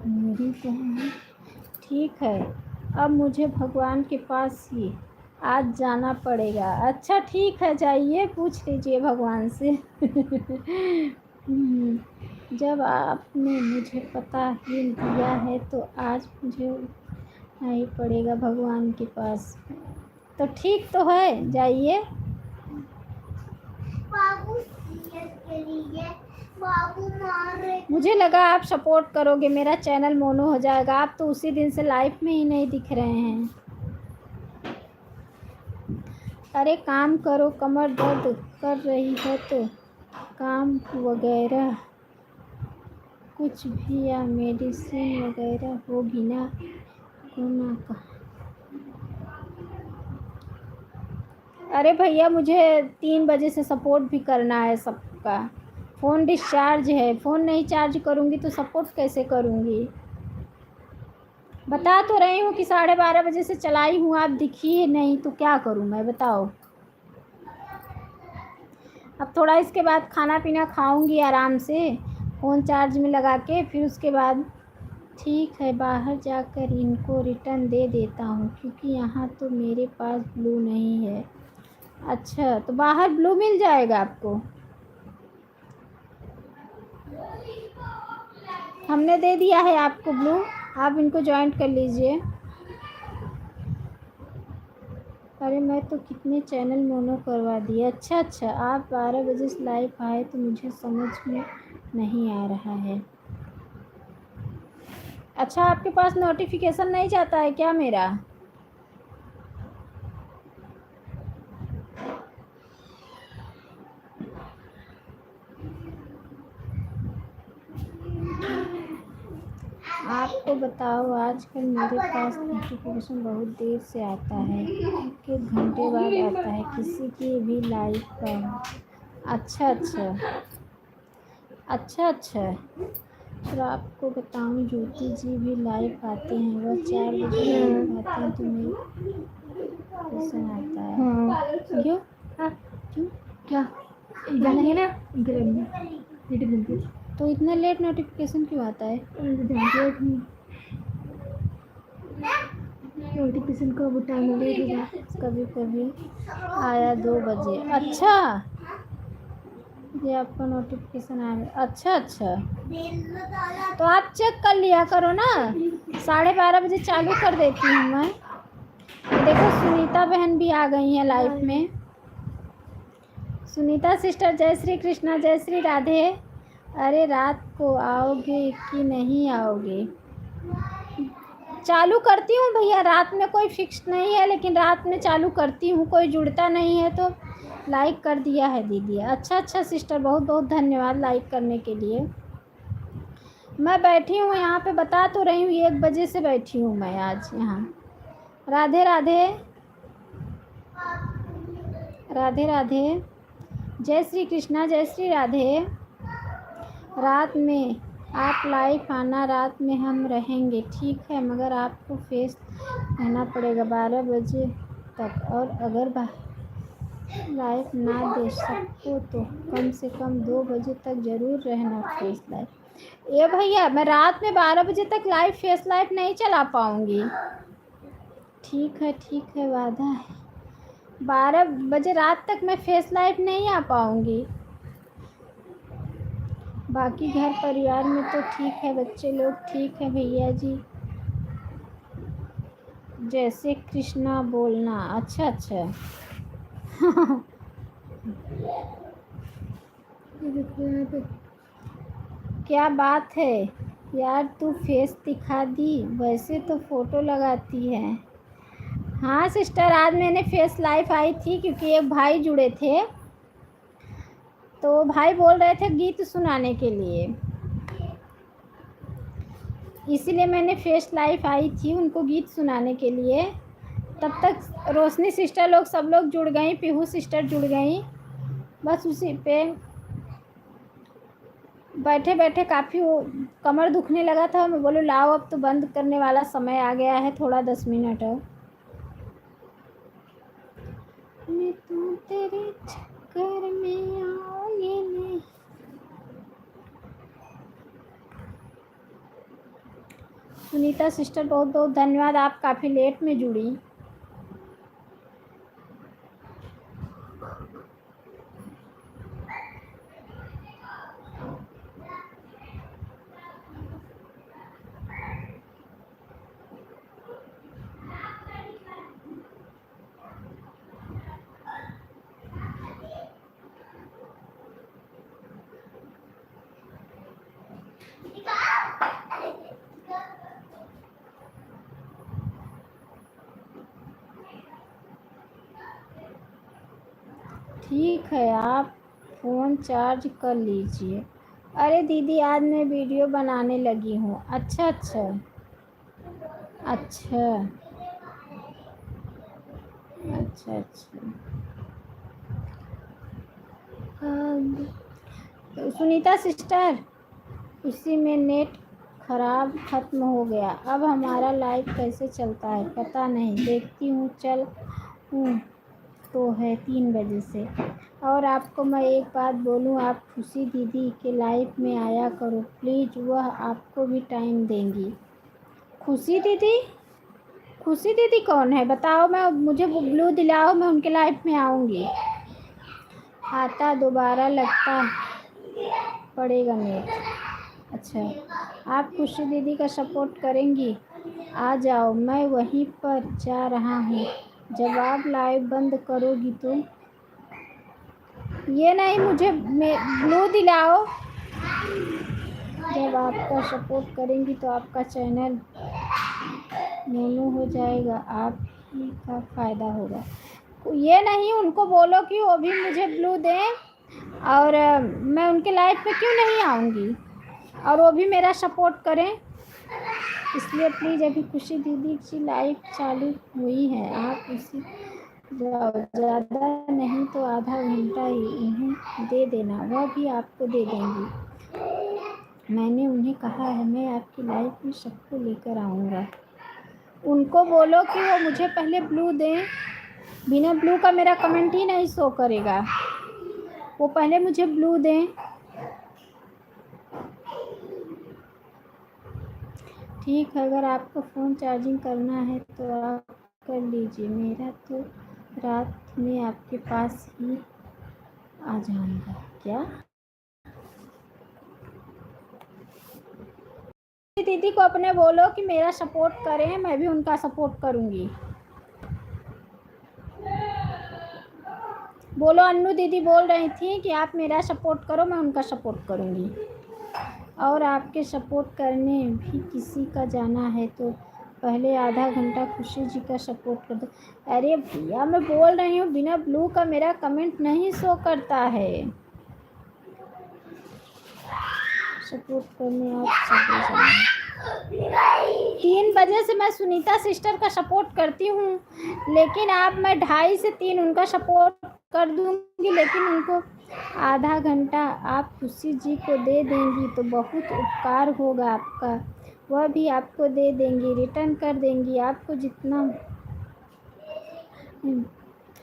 S1: मेरी बहन ठीक है, अब मुझे भगवान के पास ही आज जाना पड़ेगा। अच्छा ठीक है, जाइए पूछ लीजिए भगवान से जब आपने मुझे पता ही दिया है तो आज मुझे आना ही पड़ेगा भगवान के पास। तो ठीक तो है, जाइए।
S2: बाबू के लिए बाबू मार रहे।
S1: मुझे लगा आप सपोर्ट करोगे, मेरा चैनल मोनो हो जाएगा। आप तो उसी दिन से लाइफ में ही नहीं दिख रहे हैं। अरे काम करो, कमर दर्द कर रही है तो काम वगैरह कुछ भी या मेडिसिन वगैरह होगी ना, कोना का। अरे भैया मुझे 3 बजे से सपोर्ट भी करना है सबका, फ़ोन डिस्चार्ज है, फ़ोन नहीं चार्ज करूँगी तो सपोर्ट कैसे करूँगी? बता तो रही हूँ कि 12:30 बजे से चलाई हूँ, आप दिखिए नहीं तो क्या करूँ मैं, बताओ। अब थोड़ा इसके बाद खाना पीना खाऊंगी आराम से, फ़ोन चार्ज में लगा के, फिर उसके बाद ठीक है, बाहर जाकर इनको रिटर्न दे देता हूँ क्योंकि यहाँ तो मेरे पास ब्लू नहीं है। अच्छा, तो बाहर ब्लू मिल जाएगा आपको? हमने दे दिया है आपको ब्लू, आप इनको ज्वाइन कर लीजिए। अरे मैं तो कितने चैनल मोनो करवा दिए। अच्छा अच्छा, आप 12 बजे से लाइव आए तो मुझे समझ में नहीं आ रहा है। अच्छा, आपके पास नोटिफिकेशन नहीं जाता है क्या मेरा? आपको बताओ, आजकल मेरे पास नोटिफिकेशन बहुत देर से आता है, 1 घंटे बाद आता है किसी की भी लाइव का। अच्छा अच्छा, अच्छा अच्छा। फिर आपको बताऊं, ज्योति जी भी लाइव आते हैं, वह 4 बजे लाइव आते हैं तो नोटिफिकेशन आता है। क्यों? क्यों? क्या जाना है ना? तो इतना लेट नोटिफिकेशन क्यों आता है? नोटिफिकेशन का वो टाइम लेट होगा, कभी कभी आया 2 बजे। अच्छा, ये आपका नोटिफिकेशन आया। अच्छा अच्छा, तो आप चेक कर लिया करो ना, 12:30 बजे चालू कर देती हूँ मैं। देखो, सुनीता बहन भी आ गई हैं लाइव में। सुनीता सिस्टर, जय श्री कृष्णा, जय श्री राधे। अरे रात को आओगे कि नहीं आओगे? चालू करती हूँ भैया, रात में कोई फिक्स नहीं है, लेकिन रात में चालू करती हूँ। कोई जुड़ता नहीं है तो लाइक कर दिया है दीदी। अच्छा अच्छा सिस्टर, बहुत बहुत धन्यवाद लाइक करने के लिए। मैं बैठी हूँ यहाँ पे, बता तो रही हूँ, 1 बजे से बैठी हूँ मैं आज यहाँ। राधे राधे, राधे राधे, जय श्री कृष्णा, जय श्री राधे। रात में आप लाइव आना, रात में हम रहेंगे। ठीक है, मगर आपको फेस रहना पड़ेगा 12 बजे तक, और अगर लाइव ना दे सको तो कम से कम 2 बजे तक ज़रूर रहना फेस लाइव। ये भैया, मैं रात में 12 बजे तक लाइव फेस लाइव नहीं चला पाऊँगी। ठीक है, वादा है। 12 बजे रात तक मैं फेस लाइव नहीं आ पाऊँगी। बाकी घर परिवार में तो ठीक है, बच्चे लोग ठीक है भैया जी। जैसे कृष्णा बोलना। अच्छा अच्छा। क्या बात है यार, तू फेस दिखा दी, वैसे तो फ़ोटो लगाती है। हाँ सिस्टर, आज मैंने फेस लाइव आई थी क्योंकि एक भाई जुड़े थे, तो भाई बोल रहे थे गीत सुनाने के लिए, इसीलिए मैंने फेस लाइव आई थी उनको गीत सुनाने के लिए। तब तक रोशनी सिस्टर लोग सब लोग जुड़ गई, पीहू सिस्टर जुड़ गई, बस उसी पे बैठे बैठे काफ़ी कमर दुखने लगा था। मैं बोलूँ लाओ, अब तो बंद करने वाला समय आ गया है, थोड़ा 10 मिनट और। मैं तो तेरे चक्कर में आऊंगी नहीं। सुनीता सिस्टर, बहुत बहुत धन्यवाद, आप काफ़ी लेट में जुड़ी। ठीक है, आप फ़ोन चार्ज कर लीजिए। अरे दीदी, आज मैं वीडियो बनाने लगी हूँ। अच्छा अच्छा अच्छा अच्छा अच्छा। तो सुनीता सिस्टर, उसी में नेट ख़राब ख़त्म हो गया। अब हमारा लाइव कैसे चलता है पता नहीं, देखती हूँ। चल हूँ तो है 3 बजे से। और आपको मैं एक बात बोलूँ, आप खुशी दीदी के लाइव में आया करो प्लीज़, वह आपको भी टाइम देंगी। खुशी दीदी, खुशी दीदी कौन है बताओ? मैं मुझे वो ब्लू दिलाओ, मैं उनके लाइफ में आऊँगी। आता दोबारा लगता पड़ेगा नेट। अच्छा, आप खुशी दीदी का सपोर्ट करेंगी? आ जाओ, मैं वहीं पर जा रहा हूँ। जब आप लाइव बंद करोगी तो ये नहीं, मुझे ब्लू दिलाओ। जब आपका सपोर्ट करेंगी तो आपका चैनल मोनो हो जाएगा, आप ही का फ़ायदा होगा। ये नहीं, उनको बोलो कि वो भी मुझे ब्लू दें और मैं उनके लाइफ में क्यों नहीं आऊँगी और वो भी मेरा सपोर्ट करें। इसलिए प्लीज़, अभी खुशी दीदी की लाइव चालू हुई है, आप उसी ज़्यादा नहीं तो आधा घंटा ही उन्हें दे देना, वह भी आपको दे देंगी। मैंने उन्हें कहा है मैं आपकी लाइफ में सबको लेकर आऊँगा। उनको बोलो कि वो मुझे पहले ब्लू दें, बिना ब्लू का मेरा कमेंट ही नहीं शो करेगा। वो पहले मुझे ब्लू दें। ठीक है, अगर आपको फ़ोन चार्जिंग करना है तो आप कर लीजिए, मेरा तो रात में आपके पास ही आ जाऊंगा। क्या दीदी को अपने बोलो कि मेरा सपोर्ट करें, मैं भी उनका सपोर्ट करूंगी। बोलो, अन्नू दीदी बोल रही थी कि आप मेरा सपोर्ट करो, मैं उनका सपोर्ट करूंगी। और आपके सपोर्ट करने भी किसी का जाना है तो पहले आधा घंटा खुशी जी का सपोर्ट कर दो। अरे भैया, मैं बोल रही हूँ बिना ब्लू का मेरा कमेंट नहीं शो करता है। सपोर्ट करने आप सभी जाना। 3 बजे से मैं सुनीता सिस्टर का सपोर्ट करती हूँ, लेकिन आप मैं 2:30 से 3 उनका सपोर्ट कर दूँगी, लेकिन उनको आधा घंटा आप खुशी जी को दे देंगी तो बहुत उपकार होगा आपका। वह भी आपको दे देंगी, रिटर्न कर देंगी आपको जितना।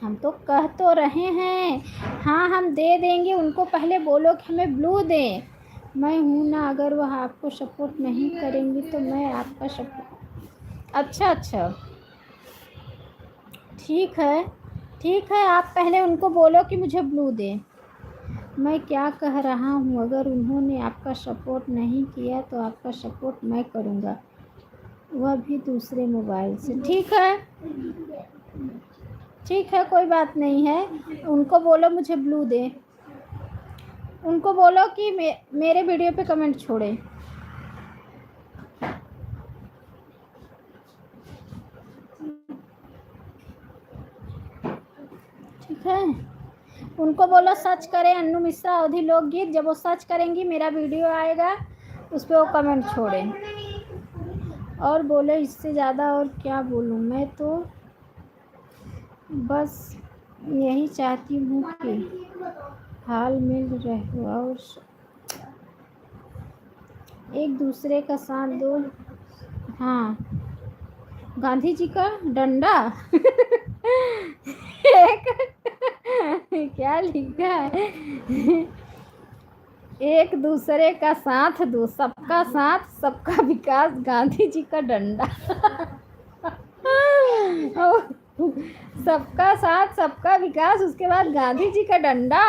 S1: हम तो कह तो रहे हैं, हाँ हम दे देंगे। उनको पहले बोलो कि हमें ब्लू दें। मैं हूँ ना, अगर वह आपको सपोर्ट नहीं करेंगी तो मैं आपका सपोर्ट। अच्छा, ठीक है, आप पहले उनको बोलो कि मुझे ब्लू दें। मैं क्या कह रहा हूँ, अगर उन्होंने आपका सपोर्ट नहीं किया तो आपका सपोर्ट मैं करूँगा, वह भी दूसरे मोबाइल से। ठीक है, कोई बात नहीं है। उनको बोलो मुझे ब्लू दें। उनको बोलो कि मेरे वीडियो पे कमेंट छोड़े। ठीक है, उनको बोलो सर्च करें अन्नू मिश्रा अवधी लोकगीत। जब वो सर्च करेंगी मेरा वीडियो आएगा, उस पर वो कमेंट छोड़ें। और बोले, इससे ज़्यादा और क्या बोलूँ, मैं तो बस यही चाहती हूँ कि हाल मिल रहे और एक दूसरे का साथ दो। हाँ, गांधी जी का डंडा क्या लिखा है? एक दूसरे का साथ दो, सबका साथ सबका विकास, गांधी जी का डंडा। सबका साथ सबका विकास, उसके बाद गांधी जी का डंडा।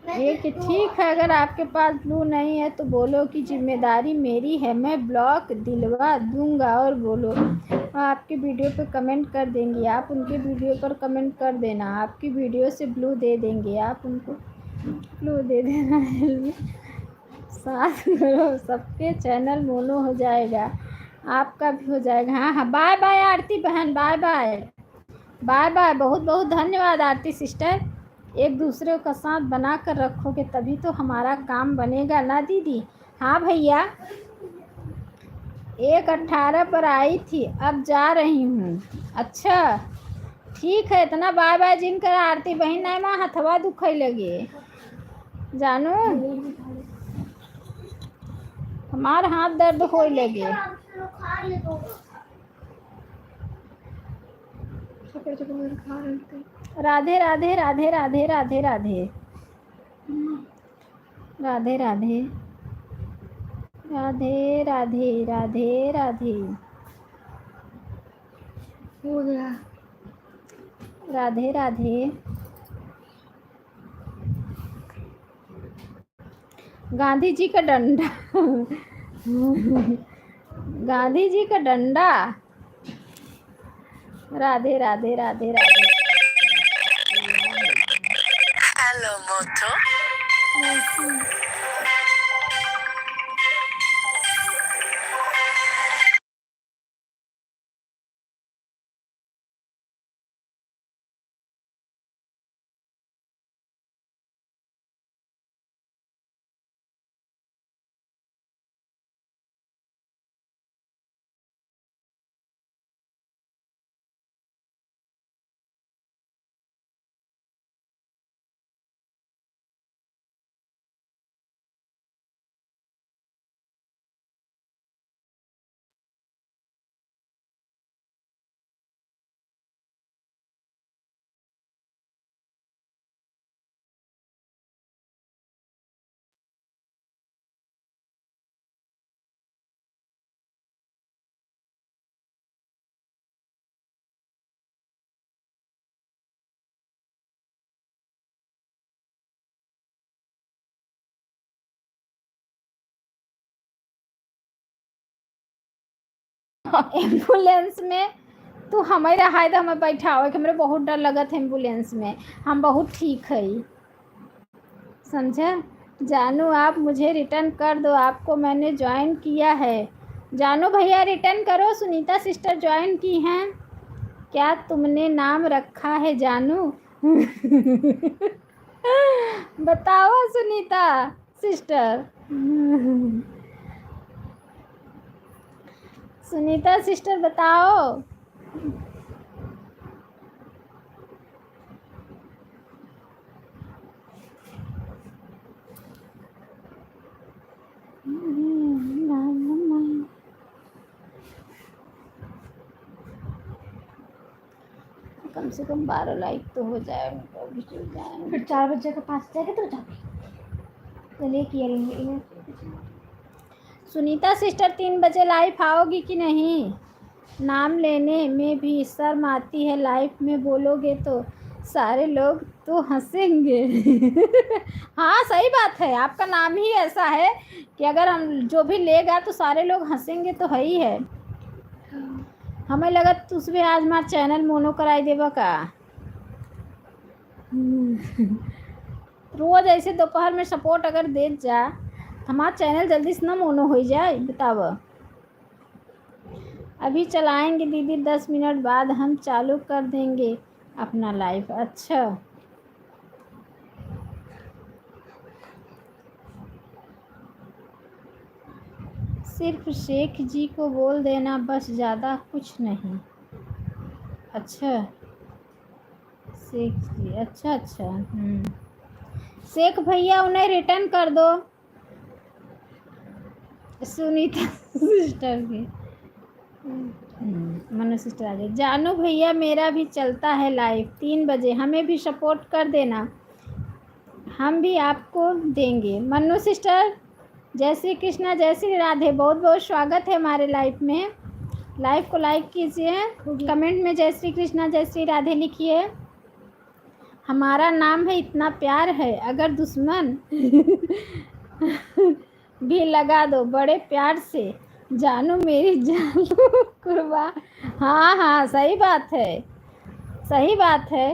S1: एक ठीक है, अगर आपके पास ब्लू नहीं है तो बोलो कि जिम्मेदारी मेरी है, मैं ब्लॉक दिलवा दूंगा। और बोलो आपकी वीडियो पर कमेंट कर देंगी, आप उनके वीडियो पर कमेंट कर देना, आपकी वीडियो से ब्लू दे देंगे, आप उनको ब्लू दे देना। साथ करो, सबके चैनल मोनो हो जाएगा, आपका भी हो जाएगा। हाँ, बाय बाय आरती बहन, बाय बाय। बहुत बहुत धन्यवाद आरती सिस्टर। एक दूसरे का साथ बना कर रखोगे तभी तो हमारा काम बनेगा ना दीदी। हाँ भैया, 1:18 पर आई थी, अब जा रही हूँ। अच्छा, ठीक है, इतना बाय बाय जिन कर आरती बहन नहीं माँ हथवा दुखे लगे जानू, हमार हाथ दर्द हो लगे। राधे राधे राधे राधे राधे राधे। राधे राधे राधे राधे राधे राधे।
S3: हो गया।
S1: राधे राधे। गांधी जी का डंडा गांधी जी का डंडा। राधे राधे राधे राधे।
S4: हेलो मोटो।
S1: एम्बुलेंस में तू हमारे हाय तो हमें बैठाओ कि मेरे बहुत डर लगत है एम्बुलेंस में। हम बहुत ठीक है, समझे। जानू आप मुझे रिटर्न कर दो, आपको मैंने ज्वाइन किया है। जानू भैया रिटर्न करो, सुनीता सिस्टर ज्वाइन की हैं। क्या तुमने नाम रखा है जानू? बताओ सुनीता सिस्टर। सुनीता सिस्टर बताओ। कम से कम 12 लाइक तो हो जाए, तो भी चल जाए।
S3: फिर 4 बजे के पास जाके तो जाओगे तो लेके आएंगे।
S1: सुनीता सिस्टर 3 बजे लाइव आओगी कि नहीं? नाम लेने में भी शर्म आती है, लाइव में बोलोगे तो सारे लोग तो हंसेंगे। हाँ सही बात है, आपका नाम ही ऐसा है कि अगर हम जो भी लेगा तो सारे लोग हंसेंगे, तो है ही है। हमें लगा तुझे आज हमारा चैनल मोनो कराई देवा का। रोज ऐसे दोपहर में सपोर्ट अगर दे जा, हमारा चैनल जल्दी से ना मोनो हो जाए। बताओ, अभी चलाएंगे दीदी, 10 मिनट बाद हम चालू कर देंगे अपना लाइव। अच्छा, सिर्फ शेख जी को बोल देना बस, ज़्यादा कुछ नहीं। अच्छा शेख जी, अच्छा अच्छा। शेख भैया उन्हें रिटर्न कर दो सुनीता सिस्टर के। मनु सिस्टर आ गई। जानू भैया मेरा भी चलता है लाइव 3 बजे, हमें भी सपोर्ट कर देना, हम भी आपको देंगे। मनु सिस्टर जय श्री कृष्णा, जय श्री राधे, बहुत बहुत स्वागत है हमारे लाइव में। लाइव को लाइक कीजिए, कमेंट में जय श्री कृष्णा जय श्री राधे लिखिए। हमारा नाम है इतना प्यार है, अगर दुश्मन भी लगा दो बड़े प्यार से, जानू मेरी जान कुर्बा। हाँ हाँ सही बात है, सही बात है।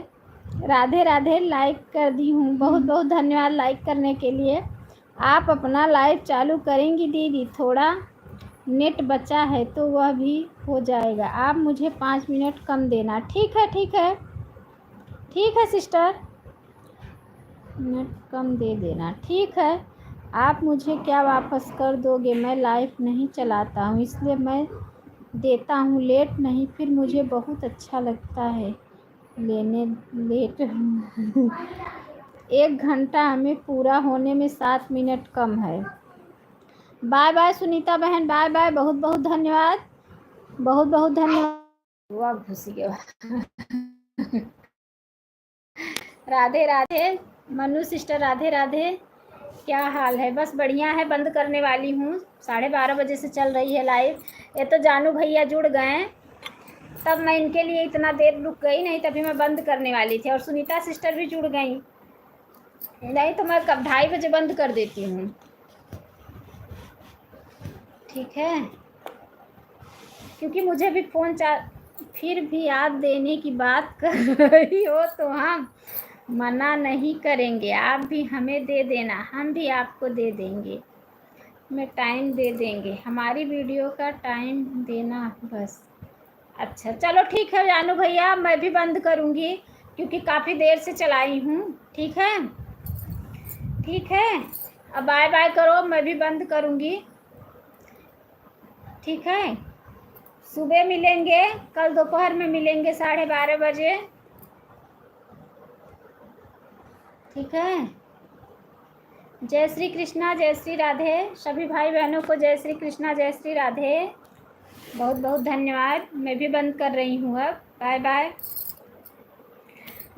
S1: राधे राधे, लाइक कर दी हूँ, बहुत बहुत धन्यवाद लाइक करने के लिए। आप अपना लाइव चालू करेंगी दीदी? थोड़ा नेट बचा है तो वह भी हो जाएगा, आप मुझे 5 मिनट कम देना। ठीक है ठीक है ठीक है सिस्टर, नेट कम दे देना, ठीक है। आप मुझे क्या वापस कर दोगे? मैं लाइव नहीं चलाता हूँ इसलिए मैं देता हूँ, लेट नहीं, फिर मुझे बहुत अच्छा लगता है लेने लेट। 1 घंटा हमें पूरा होने में 7 मिनट कम है। बाय बाय सुनीता बहन, बाय बाय, बहुत बहुत धन्यवाद, बहुत बहुत धन्यवाद। वाह घुस गया। राधे राधे मनु सिस्टर, राधे राधे। क्या हाल है? बस बढ़िया है, बंद करने वाली हूँ। 12:30 बजे से चल रही है लाइव। ये तो जानू भैया जुड़ गए हैं, तब मैं इनके लिए इतना देर रुक गई, नहीं तभी मैं बंद करने वाली थी। और सुनीता सिस्टर भी जुड़ गई, नहीं तो मैं कब 2:30 बजे बंद कर देती हूँ। ठीक है, क्योंकि मुझे भी फ़ोन फिर भी आप देने की बात कर रही हो तो हम मना नहीं करेंगे। आप भी हमें दे देना, हम भी आपको दे देंगे, मैं टाइम दे देंगे। हमारी वीडियो का टाइम देना बस। अच्छा चलो ठीक है जानू भैया, मैं भी बंद करूँगी क्योंकि काफ़ी देर से चलाई हूँ। ठीक है, ठीक है, अब बाय बाय करो, मैं भी बंद करूँगी। ठीक है, सुबह मिलेंगे, कल दोपहर में मिलेंगे 12:30 बजे। ठीक है, जय श्री कृष्णा, जय श्री राधे। सभी भाई बहनों को जय श्री कृष्णा, जय श्री राधे। बहुत बहुत धन्यवाद। मैं भी बंद कर रही हूँ अब। Bye bye.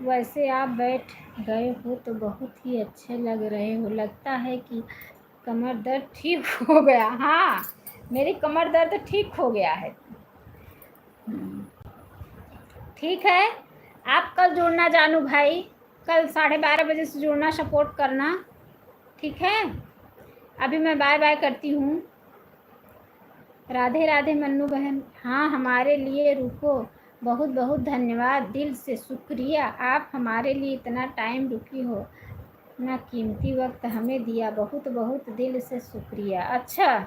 S1: वैसे आप बैठ गए हो तो बहुत ही अच्छे लग रहे हो, लगता है कि कमर दर्द ठीक हो गया। हाँ, मेरी कमर दर्द ठीक हो गया है। ठीक है, आप कल जुड़ना जानू भाई, कल 12:30 बजे से जुड़ना, सपोर्ट करना। ठीक है, अभी मैं बाय बाय करती हूँ। राधे राधे मन्नू बहन। हाँ, हमारे लिए रुको, बहुत बहुत धन्यवाद, दिल से शुक्रिया। आप हमारे लिए इतना टाइम रुकी हो, ना कीमती वक्त हमें दिया, बहुत बहुत दिल से शुक्रिया। अच्छा,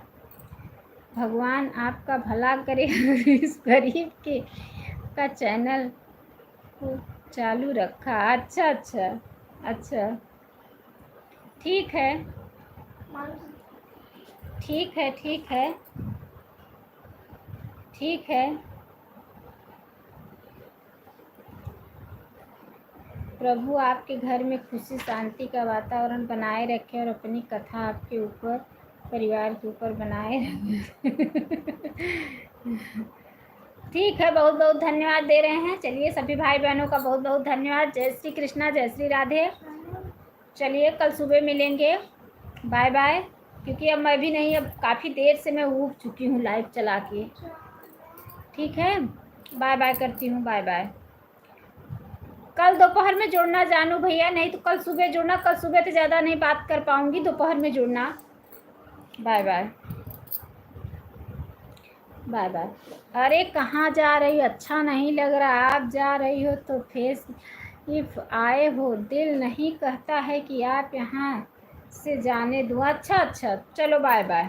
S1: भगवान आपका भला करे। इस गरीब के का चैनल को चालू रखा। अच्छा अच्छा अच्छा, ठीक है, ठीक है, ठीक है, ठीक है। प्रभु आपके घर में खुशी शांति का वातावरण बनाए रखे और अपनी कथा आपके ऊपर, परिवार के ऊपर बनाए रखे। ठीक है, बहुत बहुत धन्यवाद दे रहे हैं। चलिए सभी भाई बहनों का बहुत बहुत धन्यवाद। जय श्री कृष्णा, जय श्री राधे। चलिए कल सुबह मिलेंगे। Bye bye. क्योंकि अब मैं भी नहीं, अब काफ़ी देर से मैं ऊब चुकी हूँ लाइव चला के। ठीक है, बाय बाय करती हूँ। Bye bye. कल दोपहर में जुड़ना जानू भैया, नहीं तो कल सुबह जुड़ना। कल सुबह तो ज़्यादा नहीं बात कर पाऊँगी, दोपहर में जुड़ना। Bye bye, bye bye. अरे कहाँ जा रही हो? अच्छा नहीं लग रहा। आप जा रही हो तो फेस इफ आए हो, दिल नहीं कहता है कि आप यहाँ से जाने दूँ। अच्छा अच्छा, चलो बाय बाय।